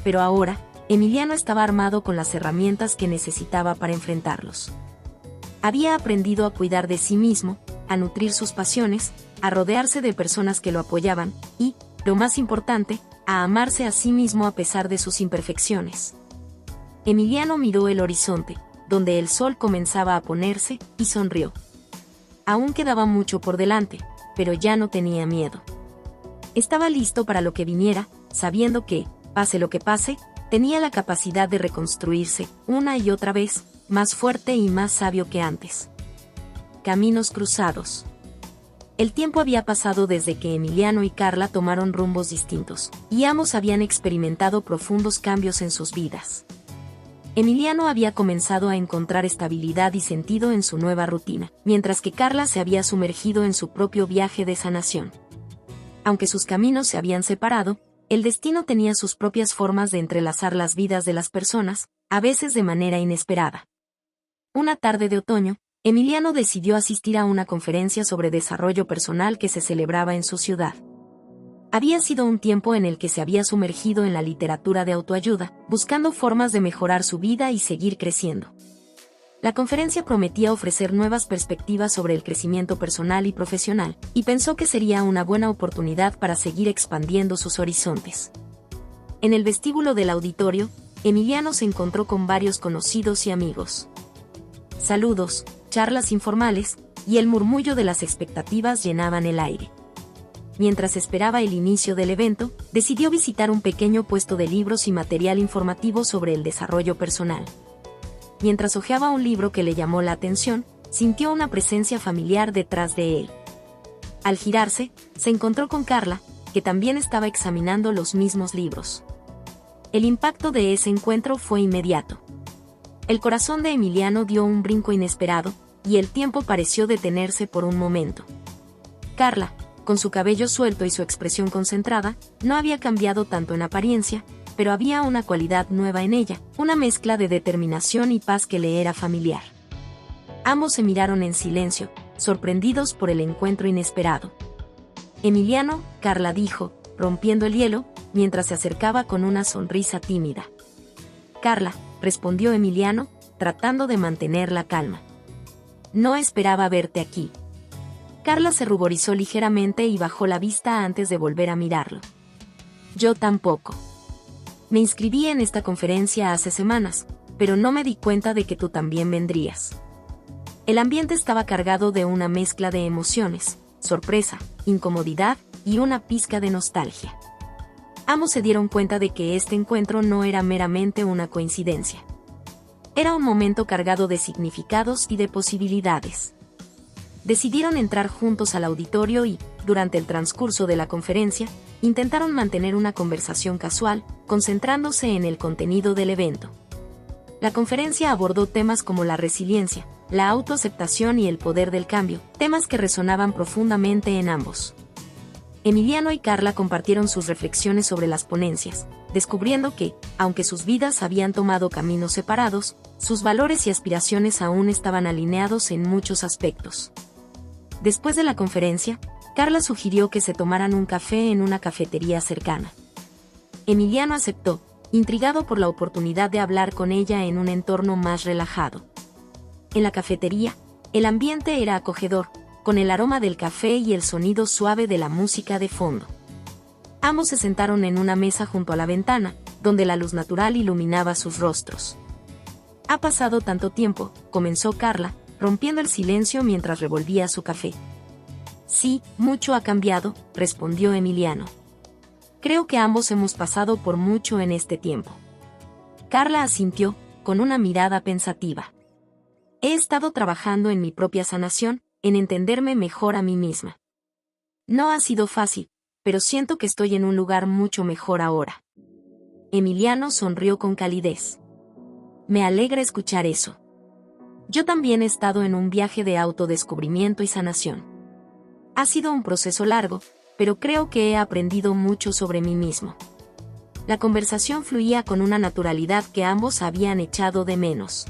Pero ahora, Emiliano estaba armado con las herramientas que necesitaba para enfrentarlos. Había aprendido a cuidar de sí mismo, a nutrir sus pasiones, a rodearse de personas que lo apoyaban y, lo más importante, a amarse a sí mismo a pesar de sus imperfecciones. Emiliano miró el horizonte, donde el sol comenzaba a ponerse, y sonrió. Aún quedaba mucho por delante, pero ya no tenía miedo. Estaba listo para lo que viniera, sabiendo que, pase lo que pase, tenía la capacidad de reconstruirse, una y otra vez, más fuerte y más sabio que antes. Caminos cruzados. El tiempo había pasado desde que Emiliano y Carla tomaron rumbos distintos, y ambos habían experimentado profundos cambios en sus vidas. Emiliano había comenzado a encontrar estabilidad y sentido en su nueva rutina, mientras que Carla se había sumergido en su propio viaje de sanación. Aunque sus caminos se habían separado, el destino tenía sus propias formas de entrelazar las vidas de las personas, a veces de manera inesperada. Una tarde de otoño, Emiliano decidió asistir a una conferencia sobre desarrollo personal que se celebraba en su ciudad. Había sido un tiempo en el que se había sumergido en la literatura de autoayuda, buscando formas de mejorar su vida y seguir creciendo. La conferencia prometía ofrecer nuevas perspectivas sobre el crecimiento personal y profesional, y pensó que sería una buena oportunidad para seguir expandiendo sus horizontes. En el vestíbulo del auditorio, Emiliano se encontró con varios conocidos y amigos. Saludos, charlas informales, y el murmullo de las expectativas llenaban el aire. Mientras esperaba el inicio del evento, decidió visitar un pequeño puesto de libros y material informativo sobre el desarrollo personal. Mientras hojeaba un libro que le llamó la atención, sintió una presencia familiar detrás de él. Al girarse, se encontró con Carla, que también estaba examinando los mismos libros. El impacto de ese encuentro fue inmediato. El corazón de Emiliano dio un brinco inesperado, y el tiempo pareció detenerse por un momento. Carla, con su cabello suelto y su expresión concentrada, no había cambiado tanto en apariencia, pero había una cualidad nueva en ella, una mezcla de determinación y paz que le era familiar. Ambos se miraron en silencio, sorprendidos por el encuentro inesperado. Emiliano, Carla dijo, rompiendo el hielo, mientras se acercaba con una sonrisa tímida. Carla, respondió Emiliano, tratando de mantener la calma. No esperaba verte aquí. Carla se ruborizó ligeramente y bajó la vista antes de volver a mirarlo. Yo tampoco. Me inscribí en esta conferencia hace semanas, pero no me di cuenta de que tú también vendrías. El ambiente estaba cargado de una mezcla de emociones, sorpresa, incomodidad y una pizca de nostalgia. Ambos se dieron cuenta de que este encuentro no era meramente una coincidencia. Era un momento cargado de significados y de posibilidades. Decidieron entrar juntos al auditorio y, durante el transcurso de la conferencia, intentaron mantener una conversación casual, concentrándose en el contenido del evento. La conferencia abordó temas como la resiliencia, la autoaceptación y el poder del cambio, temas que resonaban profundamente en ambos. Emiliano y Carla compartieron sus reflexiones sobre las ponencias, descubriendo que, aunque sus vidas habían tomado caminos separados, sus valores y aspiraciones aún estaban alineados en muchos aspectos. Después de la conferencia, Carla sugirió que se tomaran un café en una cafetería cercana. Emiliano aceptó, intrigado por la oportunidad de hablar con ella en un entorno más relajado. En la cafetería, el ambiente era acogedor, con el aroma del café y el sonido suave de la música de fondo. Ambos se sentaron en una mesa junto a la ventana, donde la luz natural iluminaba sus rostros. Ha pasado tanto tiempo, comenzó Carla, rompiendo el silencio mientras revolvía su café. Sí, mucho ha cambiado, respondió Emiliano. Creo que ambos hemos pasado por mucho en este tiempo. Carla asintió, con una mirada pensativa. He estado trabajando en mi propia sanación, en entenderme mejor a mí misma. No ha sido fácil, pero siento que estoy en un lugar mucho mejor ahora. Emiliano sonrió con calidez. Me alegra escuchar eso. Yo también he estado en un viaje de autodescubrimiento y sanación. Ha sido un proceso largo, pero creo que he aprendido mucho sobre mí mismo. La conversación fluía con una naturalidad que ambos habían echado de menos.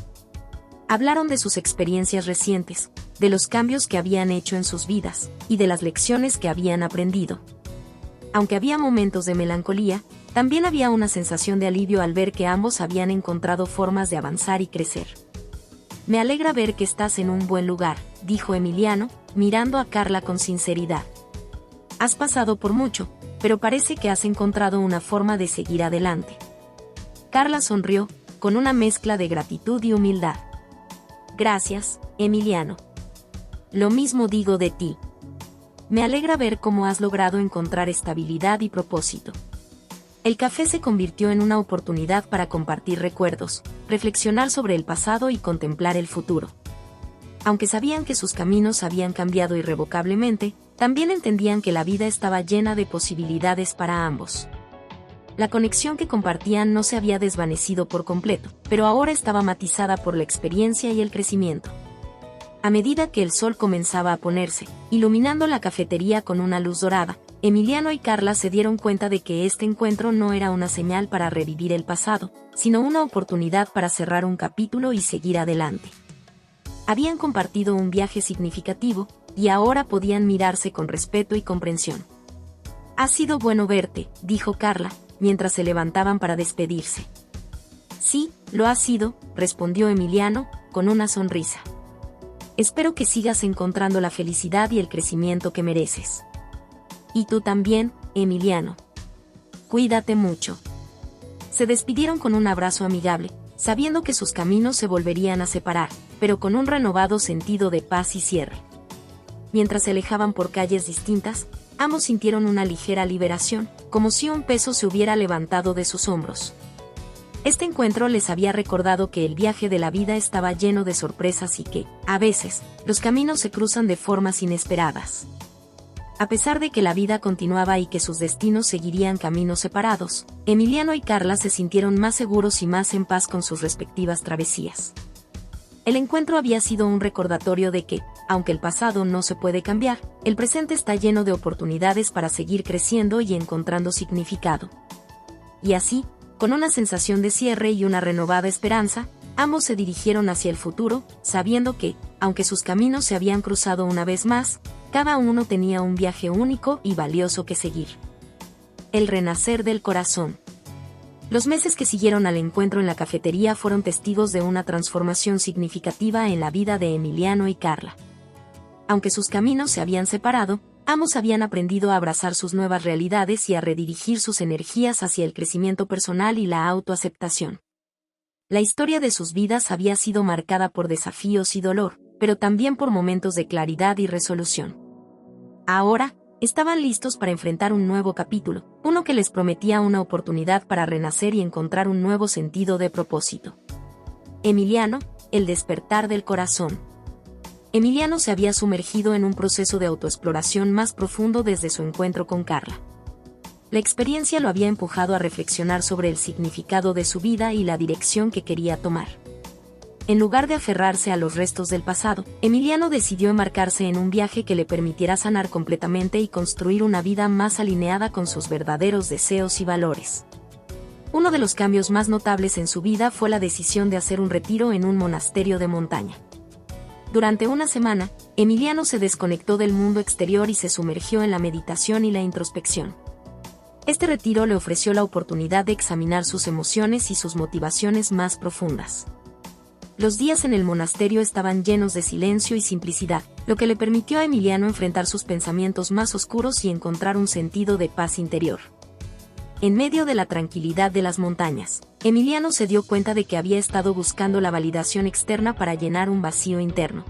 Hablaron de sus experiencias recientes, de los cambios que habían hecho en sus vidas, y de las lecciones que habían aprendido. Aunque había momentos de melancolía, también había una sensación de alivio al ver que ambos habían encontrado formas de avanzar y crecer. Me alegra ver que estás en un buen lugar, dijo Emiliano, mirando a Carla con sinceridad. Has pasado por mucho, pero parece que has encontrado una forma de seguir adelante. Carla sonrió, con una mezcla de gratitud y humildad. Gracias, Emiliano. Lo mismo digo de ti. Me alegra ver cómo has logrado encontrar estabilidad y propósito. El café se convirtió en una oportunidad para compartir recuerdos, reflexionar sobre el pasado y contemplar el futuro. Aunque sabían que sus caminos habían cambiado irrevocablemente, También entendían que la vida estaba llena de posibilidades para ambos. La conexión que compartían no se había desvanecido por completo, pero ahora estaba matizada por la experiencia y el crecimiento. A medida que el sol comenzaba a ponerse, iluminando la cafetería con una luz dorada, Emiliano y Carla se dieron cuenta de que este encuentro no era una señal para revivir el pasado, sino una oportunidad para cerrar un capítulo y seguir adelante. Habían compartido un viaje significativo, y ahora podían mirarse con respeto y comprensión. «Ha sido bueno verte», dijo Carla, mientras se levantaban para despedirse. «Sí, lo ha sido», respondió Emiliano, con una sonrisa. «Espero que sigas encontrando la felicidad y el crecimiento que mereces». «Y tú también, Emiliano. Cuídate mucho». Se despidieron con un abrazo amigable, sabiendo que sus caminos se volverían a separar, pero con un renovado sentido de paz y cierre. Mientras se alejaban por calles distintas, ambos sintieron una ligera liberación, como si un peso se hubiera levantado de sus hombros. Este encuentro les había recordado que el viaje de la vida estaba lleno de sorpresas y que, a veces, los caminos se cruzan de formas inesperadas. A pesar de que la vida continuaba y que sus destinos seguirían caminos separados, Emiliano y Carla se sintieron más seguros y más en paz con sus respectivas travesías. El encuentro había sido un recordatorio de que, aunque el pasado no se puede cambiar, el presente está lleno de oportunidades para seguir creciendo y encontrando significado. Y así, con una sensación de cierre y una renovada esperanza, ambos se dirigieron hacia el futuro, sabiendo que, aunque sus caminos se habían cruzado una vez más, cada uno tenía un viaje único y valioso que seguir. El renacer del corazón. Los meses que siguieron al encuentro en la cafetería fueron testigos de una transformación significativa en la vida de Emiliano y Carla. Aunque sus caminos se habían separado, ambos habían aprendido a abrazar sus nuevas realidades y a redirigir sus energías hacia el crecimiento personal y la autoaceptación. La historia de sus vidas había sido marcada por desafíos y dolor, pero también por momentos de claridad y resolución. Ahora, estaban listos para enfrentar un nuevo capítulo, uno que les prometía una oportunidad para renacer y encontrar un nuevo sentido de propósito. Emiliano, el despertar del corazón. Emiliano se había sumergido en un proceso de autoexploración más profundo desde su encuentro con Carla. La experiencia lo había empujado a reflexionar sobre el significado de su vida y la dirección que quería tomar. En lugar de aferrarse a los restos del pasado, Emiliano decidió embarcarse en un viaje que le permitiera sanar completamente y construir una vida más alineada con sus verdaderos deseos y valores. Uno de los cambios más notables en su vida fue la decisión de hacer un retiro en un monasterio de montaña. Durante una semana, Emiliano se desconectó del mundo exterior y se sumergió en la meditación y la introspección. Este retiro le ofreció la oportunidad de examinar sus emociones y sus motivaciones más profundas. Los días en el monasterio estaban llenos de silencio y simplicidad, lo que le permitió a Emiliano enfrentar sus pensamientos más oscuros y encontrar un sentido de paz interior. En medio de la tranquilidad de las montañas, Emiliano se dio cuenta de que había estado buscando la validación externa para llenar un vacío interno.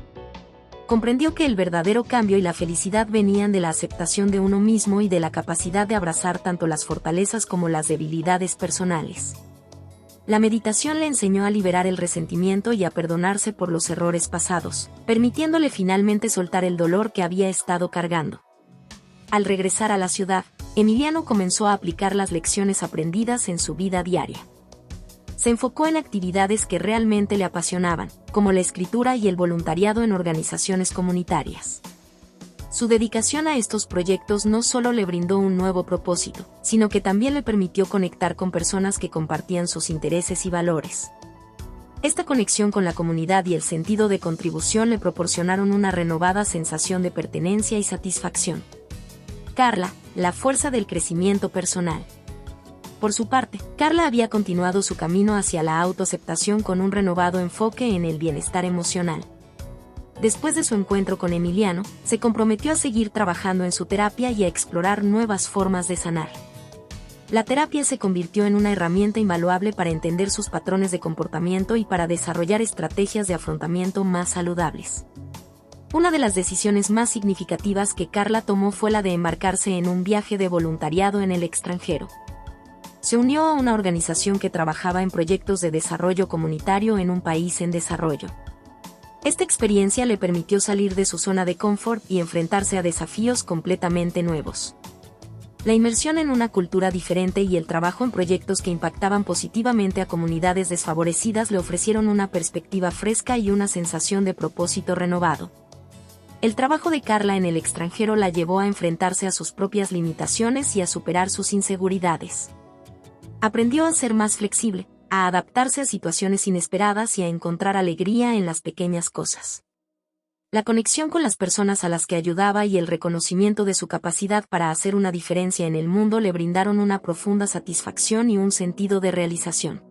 Comprendió que el verdadero cambio y la felicidad venían de la aceptación de uno mismo y de la capacidad de abrazar tanto las fortalezas como las debilidades personales. La meditación le enseñó a liberar el resentimiento y a perdonarse por los errores pasados, permitiéndole finalmente soltar el dolor que había estado cargando. Al regresar a la ciudad, Emiliano comenzó a aplicar las lecciones aprendidas en su vida diaria. Se enfocó en actividades que realmente le apasionaban, como la escritura y el voluntariado en organizaciones comunitarias. Su dedicación a estos proyectos no solo le brindó un nuevo propósito, sino que también le permitió conectar con personas que compartían sus intereses y valores. Esta conexión con la comunidad y el sentido de contribución le proporcionaron una renovada sensación de pertenencia y satisfacción. Carla, la fuerza del crecimiento personal. Por su parte, Carla había continuado su camino hacia la autoaceptación con un renovado enfoque en el bienestar emocional. Después de su encuentro con Emiliano, se comprometió a seguir trabajando en su terapia y a explorar nuevas formas de sanar. La terapia se convirtió en una herramienta invaluable para entender sus patrones de comportamiento y para desarrollar estrategias de afrontamiento más saludables. Una de las decisiones más significativas que Carla tomó fue la de embarcarse en un viaje de voluntariado en el extranjero. Se unió a una organización que trabajaba en proyectos de desarrollo comunitario en un país en desarrollo. Esta experiencia le permitió salir de su zona de confort y enfrentarse a desafíos completamente nuevos. La inmersión en una cultura diferente y el trabajo en proyectos que impactaban positivamente a comunidades desfavorecidas le ofrecieron una perspectiva fresca y una sensación de propósito renovado. El trabajo de Carla en el extranjero la llevó a enfrentarse a sus propias limitaciones y a superar sus inseguridades. Aprendió a ser más flexible, a adaptarse a situaciones inesperadas y a encontrar alegría en las pequeñas cosas. La conexión con las personas a las que ayudaba y el reconocimiento de su capacidad para hacer una diferencia en el mundo le brindaron una profunda satisfacción y un sentido de realización.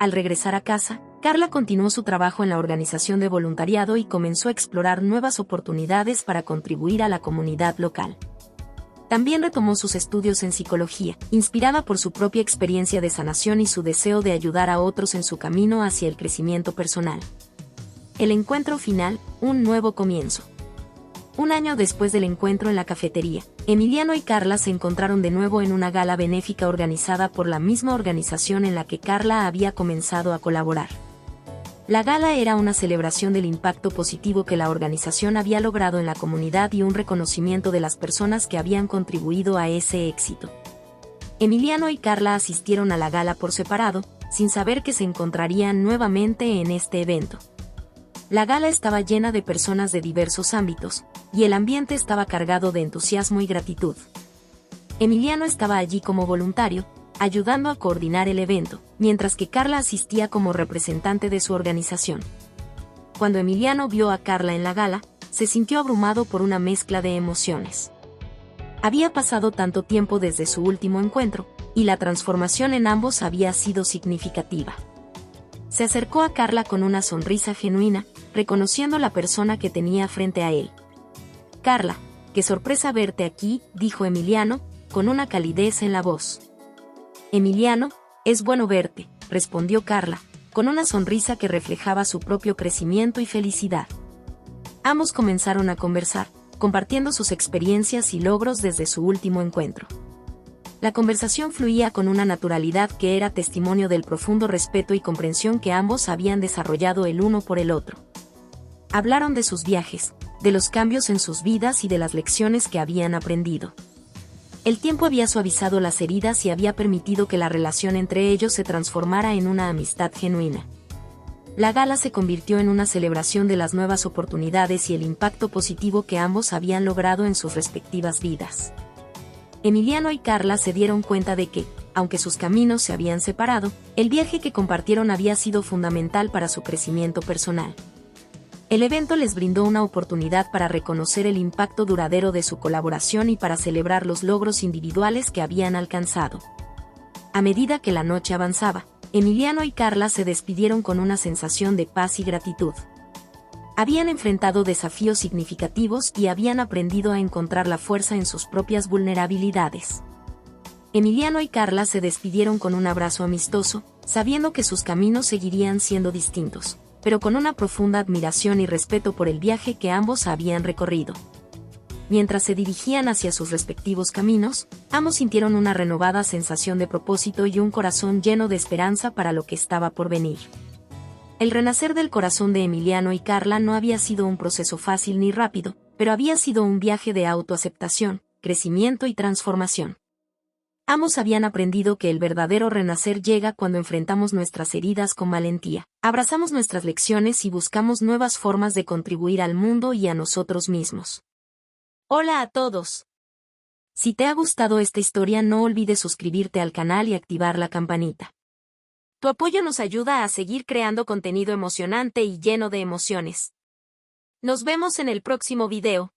Al regresar a casa, Carla continuó su trabajo en la organización de voluntariado y comenzó a explorar nuevas oportunidades para contribuir a la comunidad local. También retomó sus estudios en psicología, inspirada por su propia experiencia de sanación y su deseo de ayudar a otros en su camino hacia el crecimiento personal. El encuentro final, un nuevo comienzo. Un año después del encuentro en la cafetería, Emiliano y Carla se encontraron de nuevo en una gala benéfica organizada por la misma organización en la que Carla había comenzado a colaborar. La gala era una celebración del impacto positivo que la organización había logrado en la comunidad y un reconocimiento de las personas que habían contribuido a ese éxito. Emiliano y Carla asistieron a la gala por separado, sin saber que se encontrarían nuevamente en este evento. La gala estaba llena de personas de diversos ámbitos, y el ambiente estaba cargado de entusiasmo y gratitud. Emiliano estaba allí como voluntario, ayudando a coordinar el evento, mientras que Carla asistía como representante de su organización. Cuando Emiliano vio a Carla en la gala, se sintió abrumado por una mezcla de emociones. Había pasado tanto tiempo desde su último encuentro, y la transformación en ambos había sido significativa. Se acercó a Carla con una sonrisa genuina, reconociendo la persona que tenía frente a él. «Carla, qué sorpresa verte aquí», dijo Emiliano, con una calidez en la voz. «Emiliano, es bueno verte», respondió Carla, con una sonrisa que reflejaba su propio crecimiento y felicidad. Ambos comenzaron a conversar, compartiendo sus experiencias y logros desde su último encuentro. La conversación fluía con una naturalidad que era testimonio del profundo respeto y comprensión que ambos habían desarrollado el uno por el otro. Hablaron de sus viajes, de los cambios en sus vidas y de las lecciones que habían aprendido. El tiempo había suavizado las heridas y había permitido que la relación entre ellos se transformara en una amistad genuina. La gala se convirtió en una celebración de las nuevas oportunidades y el impacto positivo que ambos habían logrado en sus respectivas vidas. Emiliano y Carla se dieron cuenta de que, aunque sus caminos se habían separado, el viaje que compartieron había sido fundamental para su crecimiento personal. El evento les brindó una oportunidad para reconocer el impacto duradero de su colaboración y para celebrar los logros individuales que habían alcanzado. A medida que la noche avanzaba, Emiliano y Carla se despidieron con una sensación de paz y gratitud. Habían enfrentado desafíos significativos y habían aprendido a encontrar la fuerza en sus propias vulnerabilidades. Emiliano y Carla se despidieron con un abrazo amistoso, sabiendo que sus caminos seguirían siendo distintos, pero con una profunda admiración y respeto por el viaje que ambos habían recorrido. Mientras se dirigían hacia sus respectivos caminos, ambos sintieron una renovada sensación de propósito y un corazón lleno de esperanza para lo que estaba por venir. El renacer del corazón de Emiliano y Carla no había sido un proceso fácil ni rápido, pero había sido un viaje de autoaceptación, crecimiento y transformación. Ambos habían aprendido que el verdadero renacer llega cuando enfrentamos nuestras heridas con valentía, abrazamos nuestras lecciones y buscamos nuevas formas de contribuir al mundo y a nosotros mismos. Hola a todos. Si te ha gustado esta historia, no olvides suscribirte al canal y activar la campanita. Tu apoyo nos ayuda a seguir creando contenido emocionante y lleno de emociones. Nos vemos en el próximo video.